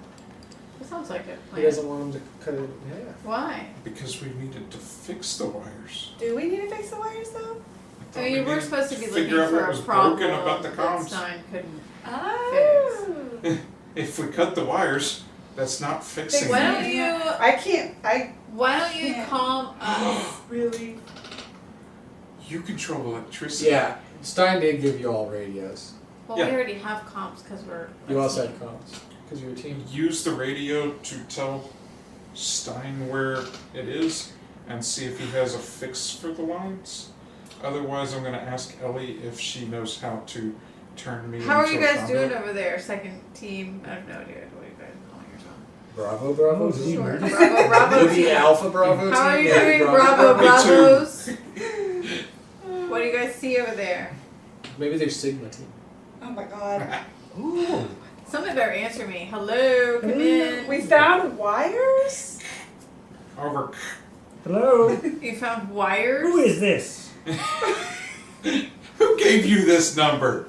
That sounds like a He plan. doesn't want him to cut it in half. Why? Because we needed to fix the wires. Do we need to fix the wires though? I mean, you were supposed to be looking figure out for what a was problem broken about the that comms. Stein couldn't. Oh. If we cut the wires, that's not fixing Why them. don't you? I can't. Why don't you Yeah. calm us? Really. You control electricity. Yeah, Stein did give you all radios. Well, Yeah. we already have comps because we're. You also had comms because you're a team. Use the radio to tell Stein where it is and see if he has a fix for the lines. Otherwise, I'm going to ask Ellie if she knows how to turn me How are into you a guys conduit. doing over there? Second team. I have no idea what you guys are calling yourself. Bravo, Bravo. Oh, team. Sure. Bravo, Bravo Would be team. Alpha Bravo How are team. you Yeah, doing, Bravo, Me too. Bravos? What do you guys see over there? Maybe they're Sigma team. Oh my god. Ooh. Somebody better answer me. Hello, come in. We found wires? Over. Hello. You found wires? Who is this? Who gave you this number?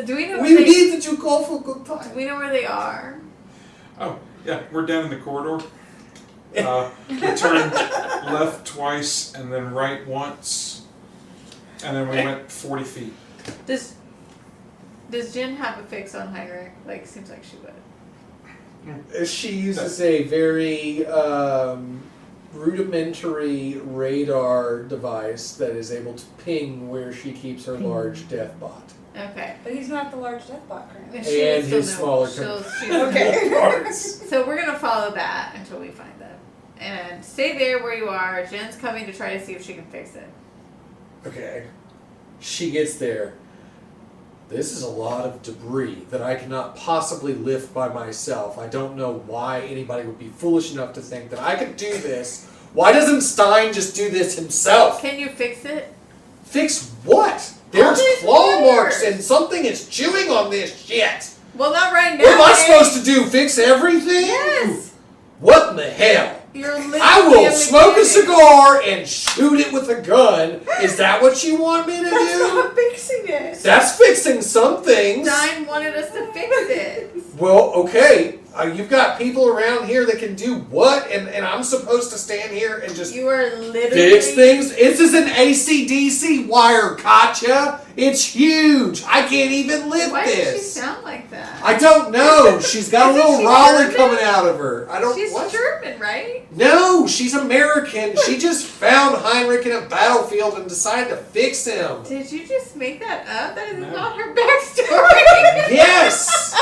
Do we know We where they? need that you call for good Do time. we know where they are? Oh, yeah, we're down in the corridor. We turned left twice and then right once. And then we went 40 feet. Does Jen have a fix on Heinrich? Like, seems like she would. She uses a very rudimentary radar device that is able to ping where she keeps her large death bot. Okay. But he's not the large death bot currently. And she And still his smaller she's Okay. parts. So we're gonna follow that until we find them. And stay there where you are. Jen's coming to try to see if she can fix it. Okay. She gets there. This is a lot of debris that I cannot possibly lift by myself. I don't know why anybody would be foolish enough to think that I could do this. Why doesn't Stein just do this himself? Can you fix it? Fix what? There's these claw wires. marks and something is chewing on this shit. Well, not right now. What am I eh? supposed to do? Fix everything? Yes. What in the hell? You're literally I will smoke a mechanic. cigar and shoot it with a gun. Is that what you want me to That's do? not fixing it. That's fixing some things. Stein wanted us to fix it. Well, okay. You've got people around here that can do what? And I'm supposed to stand here and just You are literally fix things? This is an AC/DC wire, Katya. It's huge. I can't even lift Why does she this. sound like that? I don't know. She's got a Isn't little she Raleigh German? coming out of her. I don't. She's what? German, right? No, she's American. She just found Heinrich in a battlefield and decided to fix him. Did you just make that up? That is No. not her backstory. Yes,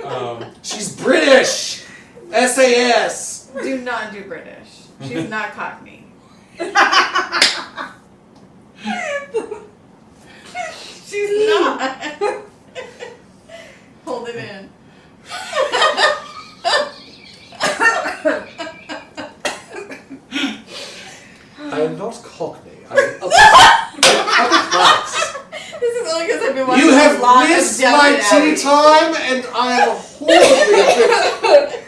Um, she's British. SAS. Do not do British. She's not Cockney. She's not. Hold it in. I am not Cockney. I am upper class. This is only because I've been watching You a have lot missed of my Downton tea Abbey. time, and I am horribly offended.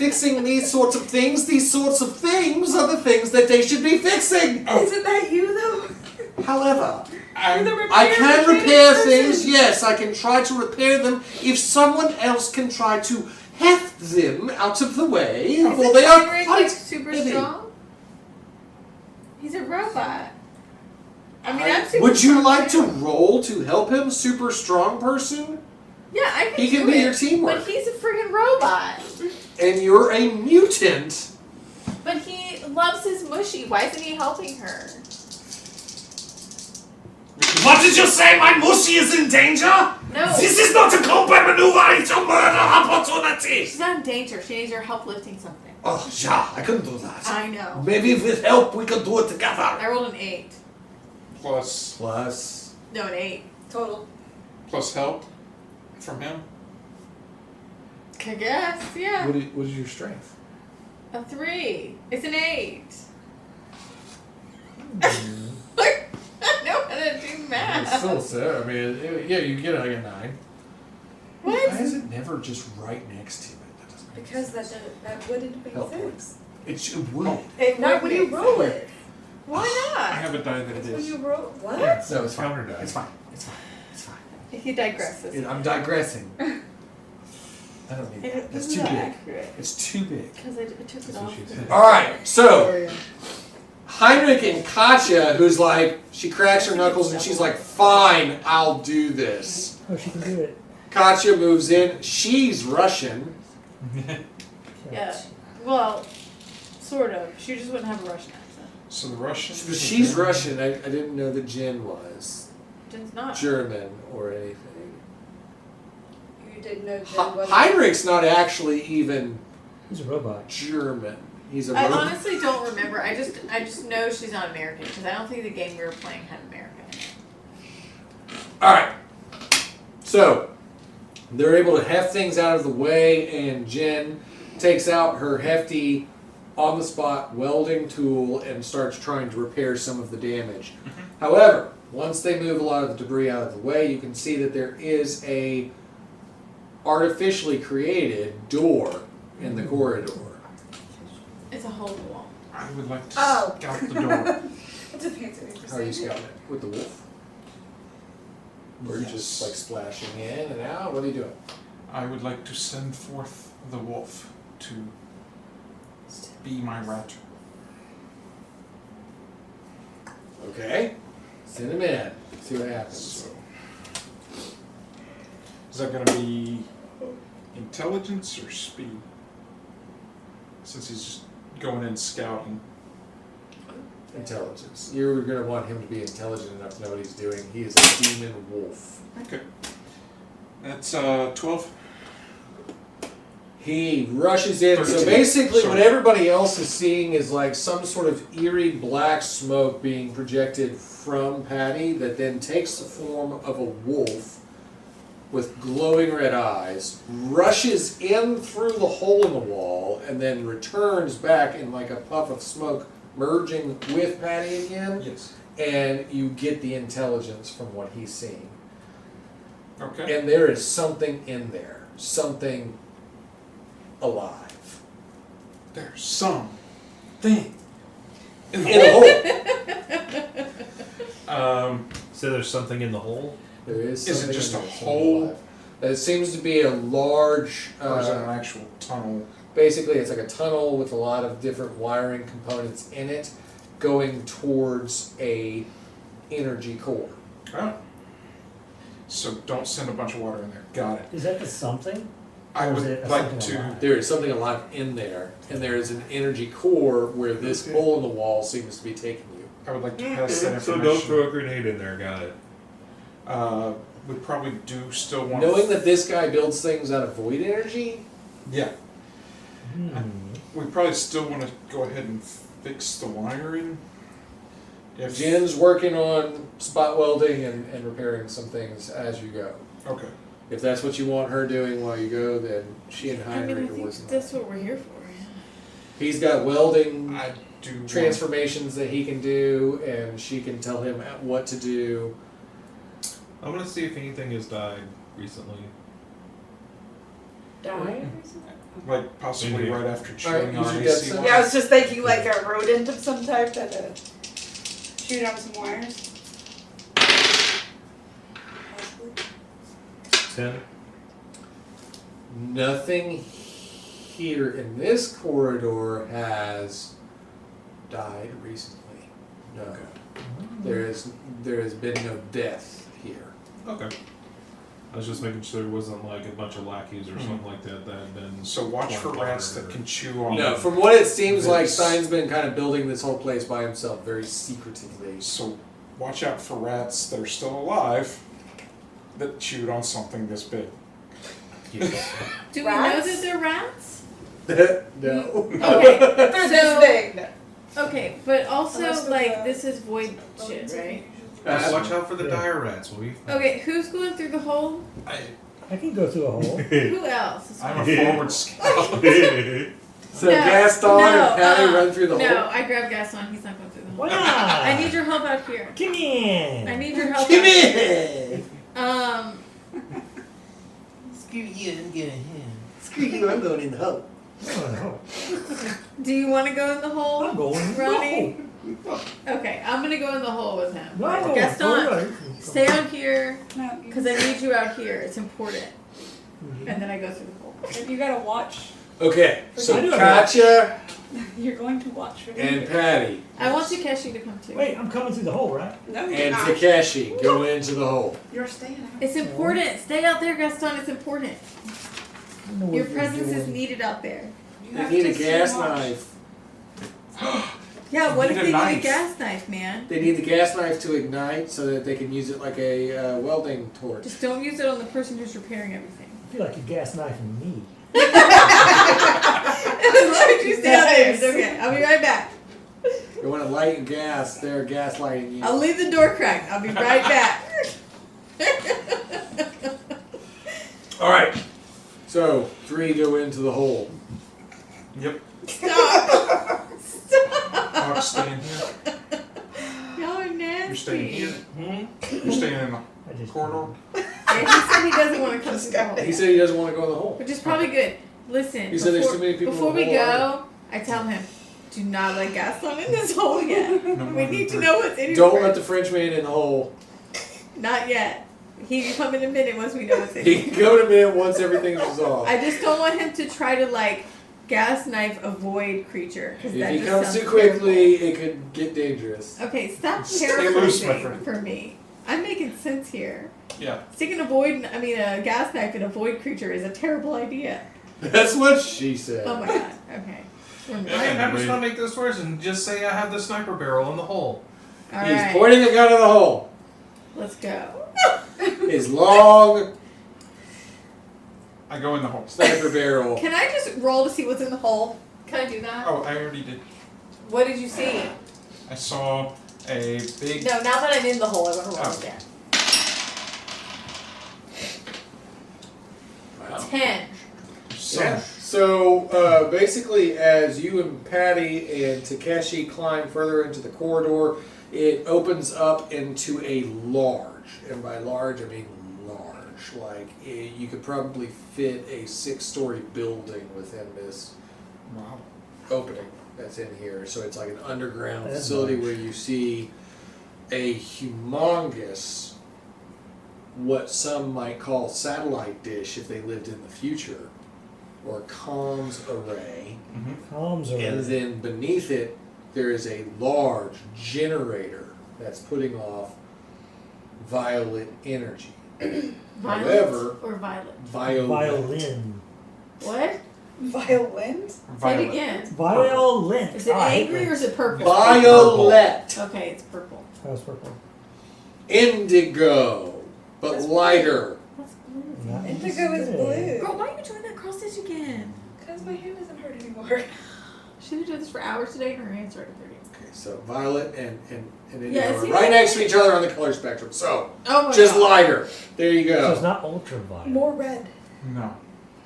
fixing these sorts of things. These sorts of things are the things that they should be fixing. Isn't that you though? However, You're the repair I can mechanic repair person. things, yes, I can try to repair them if someone else can try to heft them out of the way. Isn't Well, they are Heinrich, quite like super heavy. strong? He's a robot. I mean, I'm super Would you strong like to too. roll to help him, super strong person? Yeah, I can He can do be it, your teamwork. But he's a friggin' robot. And you're a mutant. But he loves his mushy. Why isn't he helping her? What did you say? My mushy is in danger? No. This is not a combat maneuver, it's a murder opportunity! She's not in danger. She needs your help lifting something. Oh, yeah, I couldn't do that. I know. Maybe with help we could do it together. I rolled an 8. Plus No, an 8. Total. help from him. I guess, yeah. What is your strength? A 3. It's an 8. Mm-hmm. I know how to do math. so. I mean, yeah, you get like a 9. What? Why is it never just right next to it? That doesn't make Because sense. that wouldn't make Help sense. It would. It Not would when you make roll sense. it. Why I not? have a die that it It's when is. you roll. What? Yeah, No, it's fine. counter die. It's fine. It's fine. It's fine. He digresses. I'm digressing. I don't need that. That's too big. accurate. It's too big. Because I took it off. Alright, so Heinrich and Katja, who's like, she cracks her knuckles and she's like, fine, I'll do this. Oh, she can do it. Katja moves in. She's Russian. Yeah. Well, sort of. She just wouldn't have a Russian accent. So the Russian. She's Russian. I didn't know that Jen was Jen's not. German or anything. You didn't know Jen wasn't. Heinrich's not actually even He's a robot. German. He's a I robot. honestly don't remember. I just know she's not American because I don't think the game we were playing had America in it. Alright. So, they're able to heft things out of the way, and Jen takes out her hefty, on-the-spot welding tool and starts trying to repair some of the damage. However, once they move a lot of the debris out of the way, you can see that there is a artificially created door in the corridor. It's a hole in the wall. I would like to Oh. scout the door. It's a fancy name for How are you saying it. scouting it? With the wolf? Or you just like splashing in and out? What are you doing? I would like to send forth the wolf to be my rat. Okay. Send him in. See what happens. So, is that going to be intelligence or speed? Since he's just going in scouting. Intelligence. You're going to want him to be intelligent enough to know what he's doing. He is a demon wolf. Okay. That's 12. He rushes in. So 13. basically, Sorry. what everybody else is seeing is like some sort of eerie black smoke being projected from Patty that then takes the form of a wolf with glowing red eyes, rushes in through the hole in the wall, and then returns back in like a puff of smoke, merging with Patty again. Yes. And you get the intelligence from what he's seeing. Okay. And there is something in there. Something alive. There's some thing in the In a hole. So there's something in the hole? There is Is it something just in a there, something hole? alive. It seems to be a large, or is it an actual tunnel? basically it's like a tunnel with a lot of different wiring components in it going towards a energy core. Oh. So don't send a bunch of water in there. Got it. Is that the something? I Or is would it like something to. alive? There is something alive in there, and there is an energy core where this hole in the wall seems to be taking you. I would like to pass that So information. don't throw a grenade in there, got it. We probably do still want. Knowing that this guy builds things out of void energy, Yeah. Hmm. We probably still want to go ahead and fix the wiring. If Jen's working on spot welding and repairing some things as you go. Okay. If that's what you want her doing while you go, then she and I mean, Heinrich I are think working on that's it. what we're here for. Yeah. He's got welding I do. transformations that he can do, and she can tell him what to do. I'm gonna see if anything has died recently. Die? Like possibly Maybe. right after Alright, chewing use on your AC death wires. Yeah, I was just thinking like a rodent of some type that shoot on some wires. 10. Nothing here in this corridor has died recently. No. There has been no death here. Okay. I was just making sure there wasn't like a bunch of lackeys or something like that that had been. So watch for rats that can chew on. No, from what it seems like, This- Stein's been kind of building this whole place by himself, very secretively. So watch out for rats that are still alive that chewed on something this big. Yes. Do we know Rats? that they're rats? No. Okay. They're this big. No. Okay, but also Unless they're like the- this is void shit, right? Watch out for the dire rats, will you? Okay, who's going through the hole? I can go through a hole. Who else? is I'm going- a forward scout. So Gaston and Patty run through the no, hole. I grabbed Gaston. He's not going through the hole. Why not? I need your help out here. Come in. I need your help. Come out here. in! Screw you and get a hand. Screw you, I'm going in the hole. Oh, Do you want to go in the hole? I'm going. Ronnie? Okay, I'm gonna go in the hole with him. No, Right, no, Gaston, stay out here No, because I need you out here. It's important. And then I go through the hole. you gotta watch. Okay, so I do have Katya You're going to watch for and Patty I want Takeshi to come too. Wait, I'm coming through the hole, right? No, you're and not. Takeshi go into the hole. You're staying out. It's important. Stay out there, Gaston. It's important. I don't know what Your you're presence is doing. needed out there. You They have need to a stay gas and watch. knife. Yeah, what need if a they need a knife. gas knife, man? They need the gas knife to ignite so that they can use it like a welding torch. Just don't use it on the person who's repairing everything. I feel like a gas knife in me. As long as you stay out there, it's okay. I'll be right back. You want to light and gas, they're gaslighting you. I'll leave the door cracked. I'll be right back. Alright, so 3 go into the hole. Yep. Stop. I'll stay in here. Y'all are nasty. You're staying here. You're staying in I the just corridor. Yeah, he said he doesn't want to come through the hole. He said he doesn't want to go in the hole. Which is probably good. Listen, He said there's too many people before in we the hole go, I tell him, do not let Gaston in this hole yet. No We more need than to 3. know what's in here. Don't let first. the Frenchman in the hole. Not yet. He can come in a minute once we know what's in He here. can go in a minute once everything's resolved. I just don't want him to try to like gas knife a void creature because If that he just comes sounds too quickly, it could get dangerous. terrible. Okay, stop Stay loose, my paraphrasing friend. for me. I'm making sense here. Yeah. Sticking a gas knife in a void creature is a terrible idea. That's what she said. Oh my god. Okay. I just want to make this worse and just say I have the sniper barrel in the hole. All He's right. pointing a gun in the hole. Let's go. His long I go in the hole. sniper barrel. Can I just roll to see what's in the hole? Can I do that? Oh, I already did. What did you see? I saw a big. No, now that I'm in the hole, I want to roll Oh. again. Wow. 10. Yeah. So basically, as you and Patty and Takeshi climb further into the corridor, it opens up into a large, and by large I mean large. Like you could probably fit a 6-story building within this Wow. opening that's in here. So it's like an underground That's facility large. where you see a humongous, what some might call satellite dish if they lived in the future, or comms array. Comms are. And then beneath it, there is a large generator that's putting off violet energy. Violet However, or violet? violet. Violin. What? Violent? Say Violet. it again. Violin. Is it angry or is it purple? Violet. Okay, it's purple. That was purple. Indigo, but That's lighter. That's blue. Not Indigo is good. blue. Girl, why are you doing that cross stitch again? Because my hand doesn't hurt anymore. She was doing this for hours today and her hands started hurting. Okay, so violet and indigo Yeah, it are seems right like- next to each other on the color spectrum. So Oh my just god. lighter. There you So it's go. not ultraviolet. More red. No.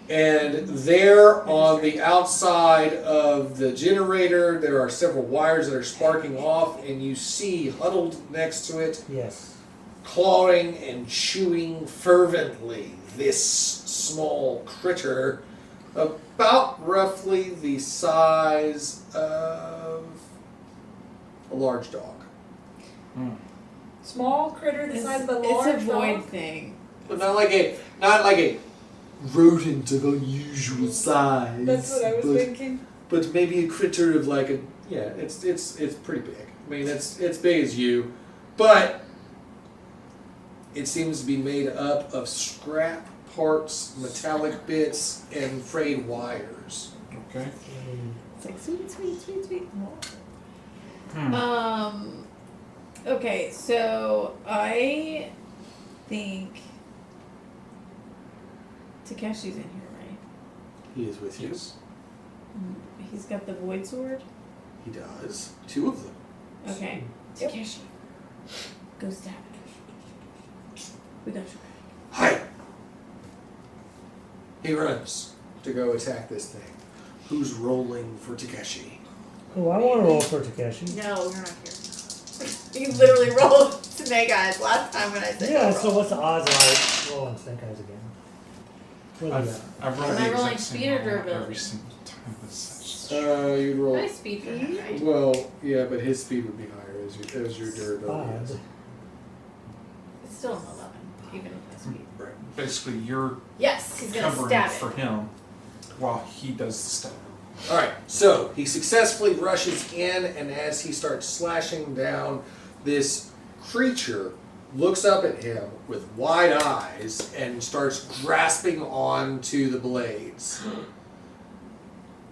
And there on the outside of the generator, there are several wires that are sparking off, and you see huddled next to it, Yes. clawing and chewing fervently, this small critter About roughly the size of a large dog. Small critter the size of a large It's a void dog. thing. But not like a rodent of unusual size. That's what I was thinking. But maybe a critter of like a it's pretty big. I mean it's big as you, but it seems to be made up of scrap parts, metallic bits, and frayed wires. Okay. It's like sweet, sweet, sweet, sweet. Hmm. Okay, so I think Takeshi's in here, right? He is with you. Yes. He's got the void sword. He does. 2 of them. Okay, Yep. Takeshi, go stab it. We got you. Hi. He runs to go attack this thing. Who's rolling for Takeshi? Oh, I want to roll for Takeshi. No, you're not here. You literally rolled Snake Eyes last time when I said Yeah, roll. so what's the odds of I rolling Snake Eyes again? What do we got? I've rolled Am the I rolling exact same speed or roll durability? every single time with such. You'd roll. Nice speed for him, right? Well, yeah, but his speed would be higher as your durability is. 5. It's still an 11, even with my speed. Right. Basically, you're Yes, he's gonna covering stab for it. him while he does the stuff. All right, so he successfully rushes in, and as he starts slashing down, this creature looks up at him with wide eyes and starts grasping onto the blades.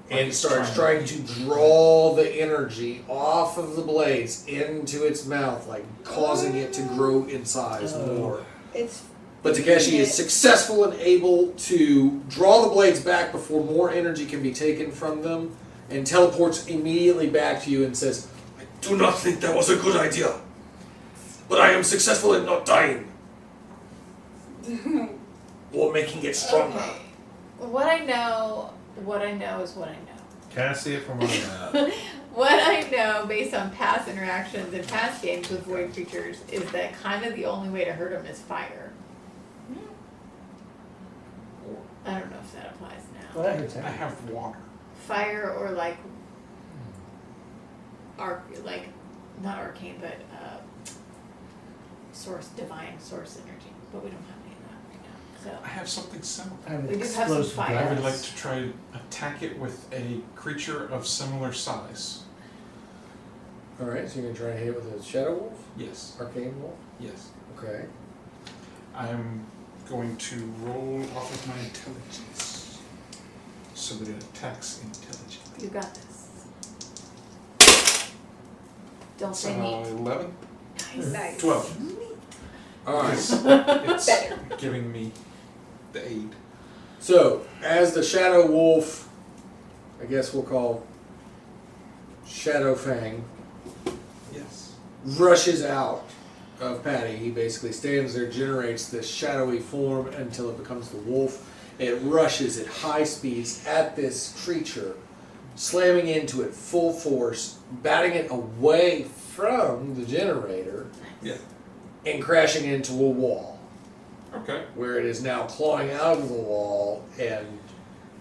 And starts trying to draw the energy off of the blades into its mouth, like causing it to grow in size more. It's But Takeshi is successful and able to draw the blades back before more energy can be taken from them, and teleports immediately back to you and says, I do not think that was a good idea. But I am successful in not dying. Or making it stronger. Okay. What I know is what I know. Can I see it from where I'm at? What I know based on past interactions and past games with void creatures is that kind of the only way to hurt them is fire. I don't know if that applies now. Well, that hurts I everything. have water. Fire or like not arcane, but divine source energy. But we don't have any of that right now. I have something similar. I have We do have some explosive fire. I would gas. like to try to attack it with a creature of similar size. all right, so you're going to try to hit it with a Shadow Wolf? Yes. Arcane Wolf? Yes. Okay. I'm going to roll off of my intelligence so that it attacks intelligently. You got this. Don't say neat. 11? nice. 12. All right. It's giving me the aid. So, as the Shadow Wolf, I guess we'll call Shadow Fang, Yes. rushes out of Patty, he basically stands there, generates this shadowy form until it becomes the wolf. It rushes at high speeds at this creature, slamming into it full force, batting it away from the generator, Yeah. and crashing into a wall, Okay. where it is now clawing out of the wall, and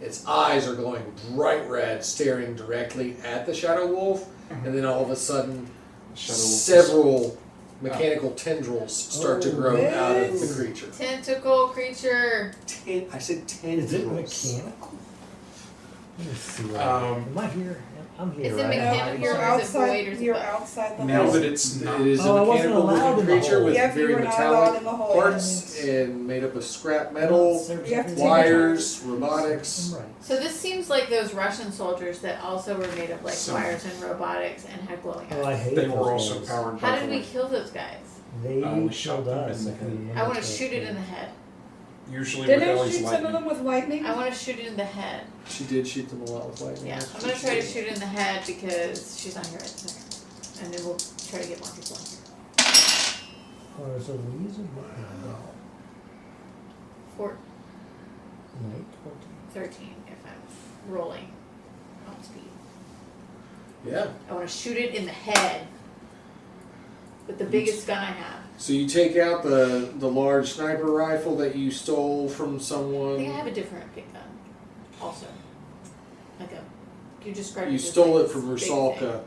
its eyes are glowing bright red, staring directly at the Shadow Wolf, and then all of a sudden, Shadow Wolf is- several mechanical tendrils start to grow Oh, out of the nice. creature. Tentacle creature. I said tendrils. Is it mechanical? Let me see. Am I here? I'm here, Is it right? mechanical? You're Or is it void or outside. is it You're both? outside the Now hole. that it's not. It is Oh, I a wasn't mechanical allowed looking in the creature hole. with Yep, you very were not allowed in the metallic hole. parts and made up of scrap metal, Service You have to everything. take wires, robotics. I'm right. So this seems like those Russian soldiers that also were made of like So- wires and robotics and had glowing Oh, I eyes. hate They those were also guys. powered by How did we void. kill those guys? They we shot killed them us. in the if we head. went I want to to shoot it kill. in the head. Usually Didn't with I always shoot some of lightning. them with lightning? I want to shoot it in the head. She did shoot them a lot with lightning. Yeah, I'm gonna try to shoot it in the head because she's not here right this second. And then we'll try to get more people in here. Oh, there's a reason why. Or Night 13 if I'm rolling on speed. Yeah. I want to shoot it in the head with the biggest gun I have. So you take out the large sniper rifle that you stole from I someone. think I have a different big gun. also. Like a, you described You it as stole like it from this big Rusalka. thing.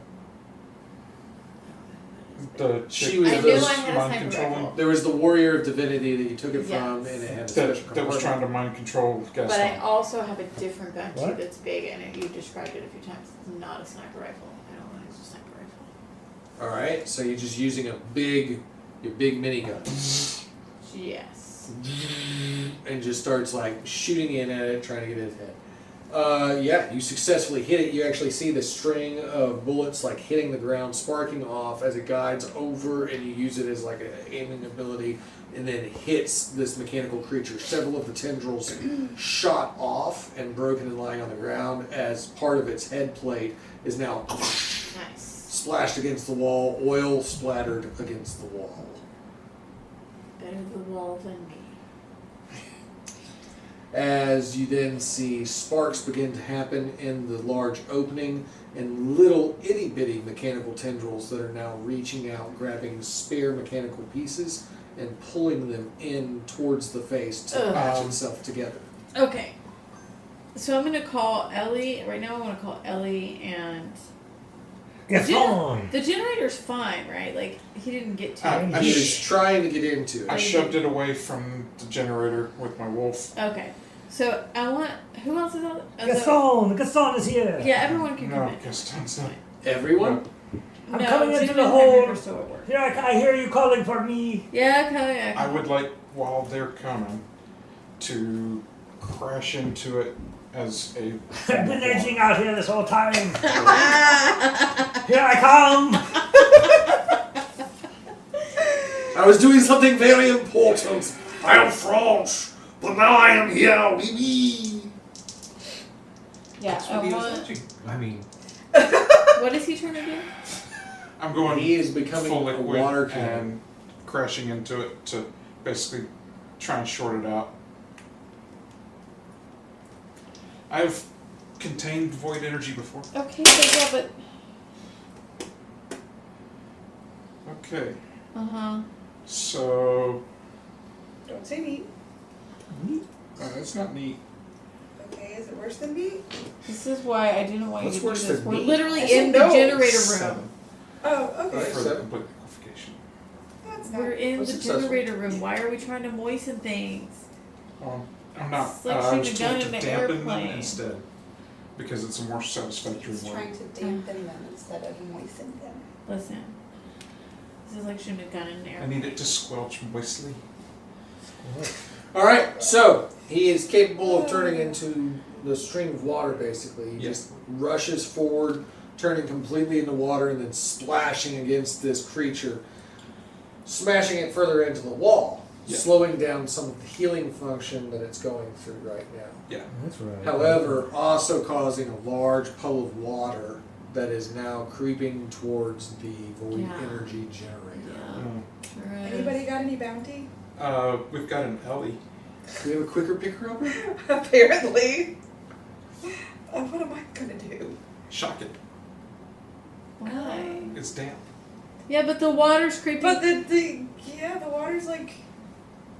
The She chick was I the knew I was had a mind sniper controlling. rifle. There was the warrior of divinity that you took it from, Yes. and it had a That, special that was compartment. trying to mind control But I Gaston. also have a different gun too What? that's big, and you described it a few times. It's not a sniper rifle. I don't want to use a sniper rifle. All right, so you're just using your big minigun, Yes. and just starts like shooting in at it, trying to get his head. Yeah, you successfully hit it. You actually see the string of bullets like hitting the ground, sparking off as it guides over, and you use it as like an aiming ability, and then hits this mechanical creature. Several of the tendrils shot off and broken and lying on the ground as part of its head plate is now Nice. splashed against the wall, oil splattered against the wall. Better the wall than me. As you then see sparks begin to happen in the large opening, and little itty bitty mechanical tendrils that are now reaching out, grabbing spare mechanical pieces and pulling them in towards the face to Ugh. patch itself together. Okay. So I'm gonna call Ellie. Right now I want to call Ellie and... Gaston! The generator's fine, right? Like, he didn't get to it. I He is trying to get into I it. shoved it away from the generator with my wolf. Okay. So I want... Who else is on? Gaston! Gaston is here! Yeah, everyone can come No, in. Gaston's not. Everyone? I'm No, coming into Jim the and hole. Henry still at work. Here, I hear you calling for me. Yeah, okay. I would like, while they're coming, to crash into it as a. I've been edging out here this whole time. Here I come! I was doing something very important. I am French, but now I am here. Oui, oui. Yeah, That's I what he was want... edging. I mean, What is he trying to do? I'm going He is becoming full a liquid water cannon. and crashing into it to basically try and short it out. I've contained void energy before. Okay, so yeah, but... Okay, Uh-huh. so Don't say neat. it's not neat. Okay, is it worse than neat? This is why I didn't want What's you to do worse this. than We're me? literally I said in the no. generator room. 7 Oh, okay. Right. for the Seven. complete qualification. That's not. We're in That's the successful. generator room. Why are we trying to moisten things? I'm not. It's like I was shooting a gun told to in an dampen airplane. them instead because it's a more satisfactory He's way. trying to dampen them instead of moisten them. Listen. This is like shooting a gun in an I airplane. need it to squelch moistly. All right, so he is capable of turning into the stream of water. Basically, he Yeah. just rushes forward, turning completely into water, and then splashing against this creature, smashing it further into the wall, Yeah. slowing down some of the healing function that it's going through right now. Yeah. That's right. However, also causing a large puddle of water that is now creeping towards the void Yeah. energy generator. Yeah. Mm. Right. Anybody got any bounty? We've got an Ellie. Do we have a quicker picker upper? Apparently. What am I gonna do? Shock it. Why? It's damp. Yeah, but the water's creeping. But the water's like.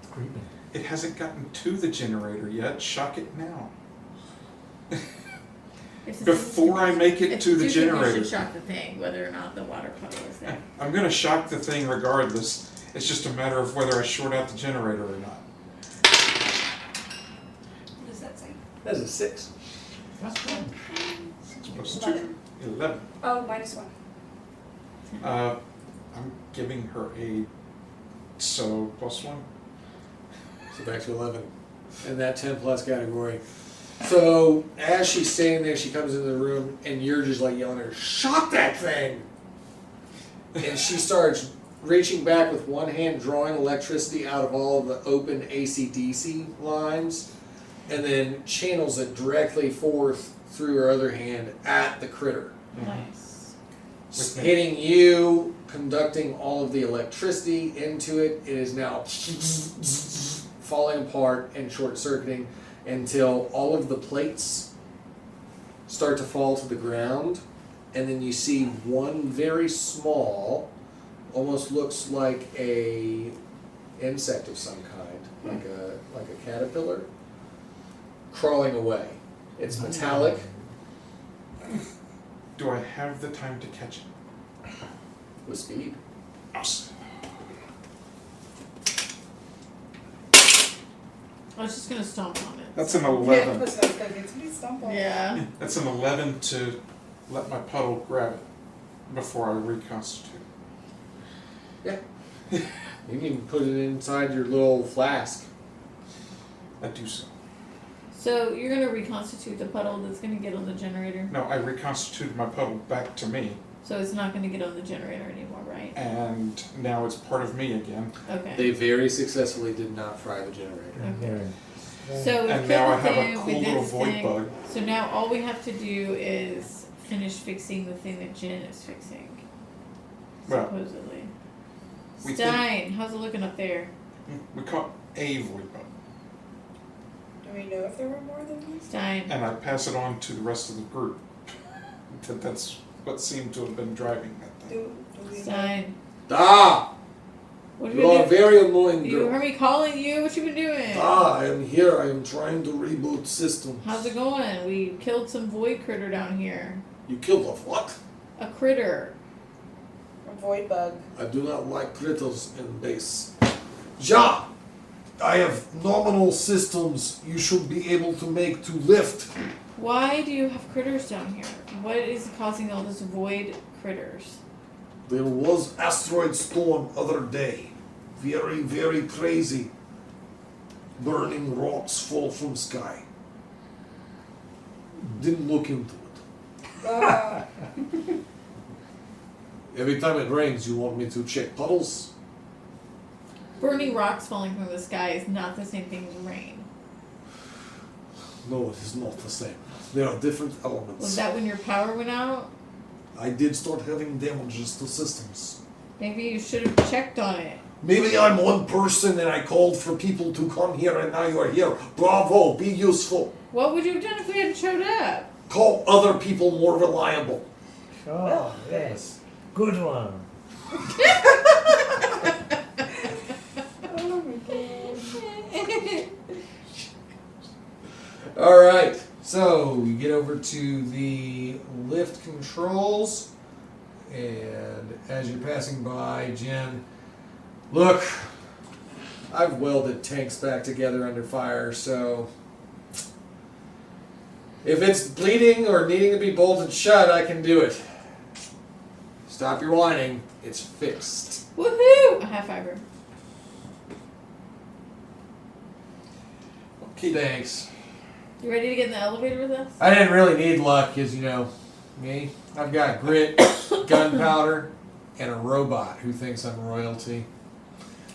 It's creeping. It hasn't gotten to the generator yet. Shock it now. It's Before I make it it's to the stupid. You generator. should shock the thing, whether or not the water puddle is there. I'm gonna shock the thing regardless. It's just a matter of whether I short out the generator or not. What does that say? That's a 6. That's fine. 6 plus 2, 11. Oh, -1. I'm giving her a so +1. So back to 11. In that 10 plus category. So as she's standing there, she comes into the room and you're just like yelling at her, "Shock that thing!" And she starts reaching back with one hand, drawing electricity out of all of the open AC/DC lines, and then channels it directly forth through her other hand at the critter. Nice. Hitting you, conducting all of the electricity into it. It is now falling apart and short-circuiting until all of the plates start to fall to the ground, and then you see one very small, almost looks like a insect of some kind, like a caterpillar, crawling away. It's metallic. Do I have the time to catch it? With speed. Awesome. I was just gonna stomp on it. That's an Yeah, 11. that's what I was gonna get. Somebody stomp on it. Yeah. That's an 11 to let my puddle grab it before I reconstitute. Yeah. You can put it inside your little flask. I do so. So you're gonna reconstitute the puddle that's gonna get on the generator. No, I reconstituted my puddle back to me, So it's not gonna get on the generator anymore, right? and now it's part of me again. Okay. They very successfully did not fry the generator. Okay. So we And killed now I the have a thing, cool we did little this void thing. bug. So now all we have to do is finish fixing the thing that Jen is fixing. Well, Supposedly. we Stein, how's it looking up there? We caught a void bug, Do we know if there were more than these? Stein. and I pass it on to the rest of the group. That's what seemed to have been driving that thing. Do we know? Stein. Ah! What have You you are been a doing? very annoying You girl. heard me calling you? What you been doing? Ah, I am here. I am trying to reboot systems. How's it going? We killed some void critter down here. You killed a what? A critter. A void bug. I do not like critters in base. Ja! I have nominal systems you should be able to make to lift. Why do you have critters down here? What is causing all this void critters? There was asteroid storm other day. Very, very crazy. Burning rocks fall from sky. Didn't look into it. Every time it rains, you want me to check puddles? Burning rocks falling from the sky is not the same thing as rain. No, it is not the same. There are different elements. Was that when your power went out? I did start having damages to systems. Maybe you should have checked on it. Maybe I'm one person and I called for people to come here and now you are here. Bravo, be useful. What would you have done if we hadn't showed up? Call other people more reliable. Oh, yes. Good one. Oh my god. Alright, so we get over to the lift controls. And as you're passing by, Jen, look, I've welded tanks back together under fire, so if it's bleeding or needing to be bolted shut, I can do it. Stop your whining. It's fixed. Woohoo! A half fiber. Okay, thanks. You ready to get in the elevator with us? I didn't really need luck, because, you know, me, I've got grit, gunpowder, and a robot who thinks I'm royalty.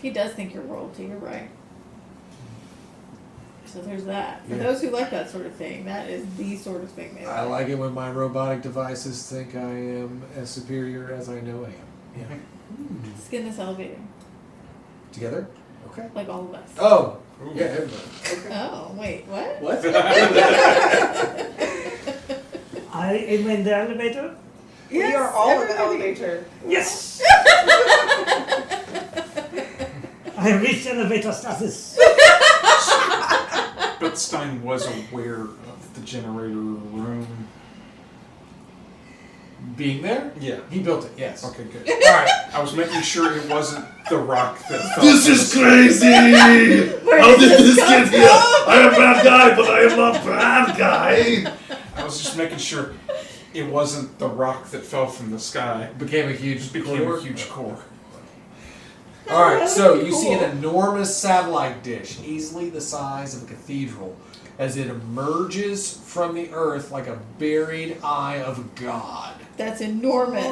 He does think you're royalty, you're right. So there's that. For Yeah. those who like that sort of thing, that is the sort of thing they I like. like it when my robotic devices think I am as superior as I know I am. Yeah. Let's get in this elevator. Together? Okay. Like all of us. Oh, Ooh. yeah, everybody. Oh, wait, what? What? I am in the elevator. We are all in the elevator. Yes! I have reached elevator status. But Stein was aware of the generator room. Being there? Yeah. He built it, yes. Okay, good. Alright. I was making sure it wasn't the rock that fell. This is crazy! How did this get here? I am a bad guy, but I am not bad guy. I was just making sure it wasn't the rock that fell from the sky. Became a It huge just became core. a huge core. Alright, so you see an enormous satellite dish, easily the size of a cathedral, as it emerges from the earth like a buried eye of God. That's enormous.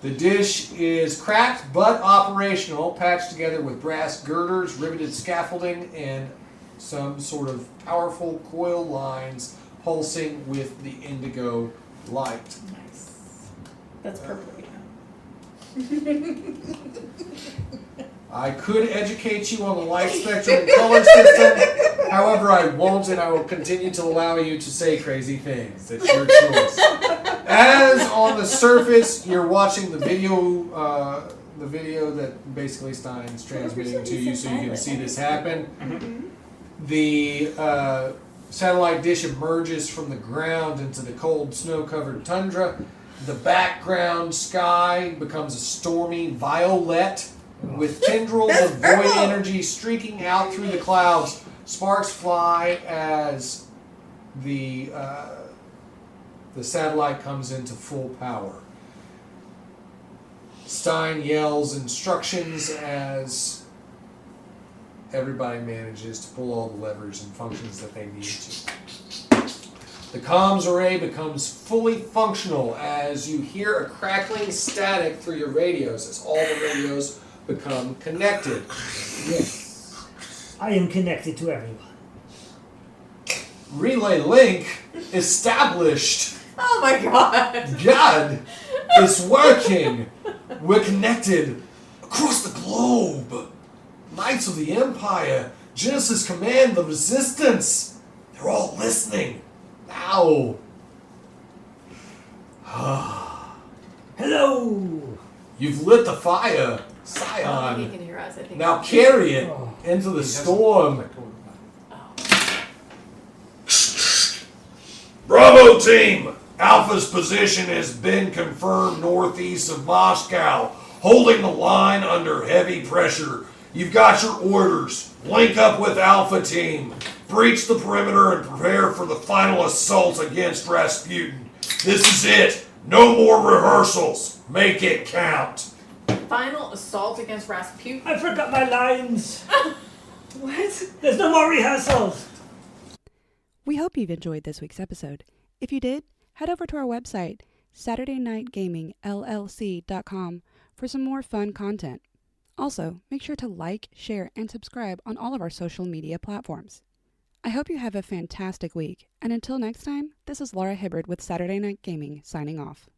The dish is cracked but operational, patched together with brass girders, riveted scaffolding, and some sort of powerful coil lines pulsing with the indigo light. Nice. That's purple. I could educate you on the light spectrum and color system, however I won't, and I will continue to allow you to say crazy things. It's your choice. As on the surface, you're watching the video that basically Stein's transmitting to you so you can see this happen. The satellite dish emerges from the ground into the cold, snow-covered tundra. The background sky becomes a stormy violet with tendrils of void energy streaking out through the clouds. Sparks fly as the satellite comes into full power. Stein yells instructions as everybody manages to pull all the levers and functions that they need to. The comms array becomes fully functional as you hear a crackling static through your radios as all the radios become connected. Yes. I am connected to everyone. Relay link established. Oh my god! God, it's working. We're connected across the globe. Knights of the Empire, Genesis Command, the Resistance. They're all listening. Now. Hello! You've lit the fire, I don't think he Scion. can hear us. I think Now carry it into the storm. Bravo team! Alpha's position has been confirmed northeast of Moscow, holding the line under heavy pressure. You've got your orders. Link up with Alpha team. Breach the perimeter and prepare for the final assault against Rasputin. This is it. No more rehearsals. Make it count. Final assault against Rasputin. I forgot my lines! What? There's no more rehearsals! We hope you've enjoyed this week's episode. If you did, head over to our website, SaturdayNightGamingLLC.com, for some more fun content. Also, make sure to like, share, and subscribe on all of our social media platforms. I hope you have a fantastic week, and until next time, this is Laura Hibbard with Saturday Night Gaming signing off.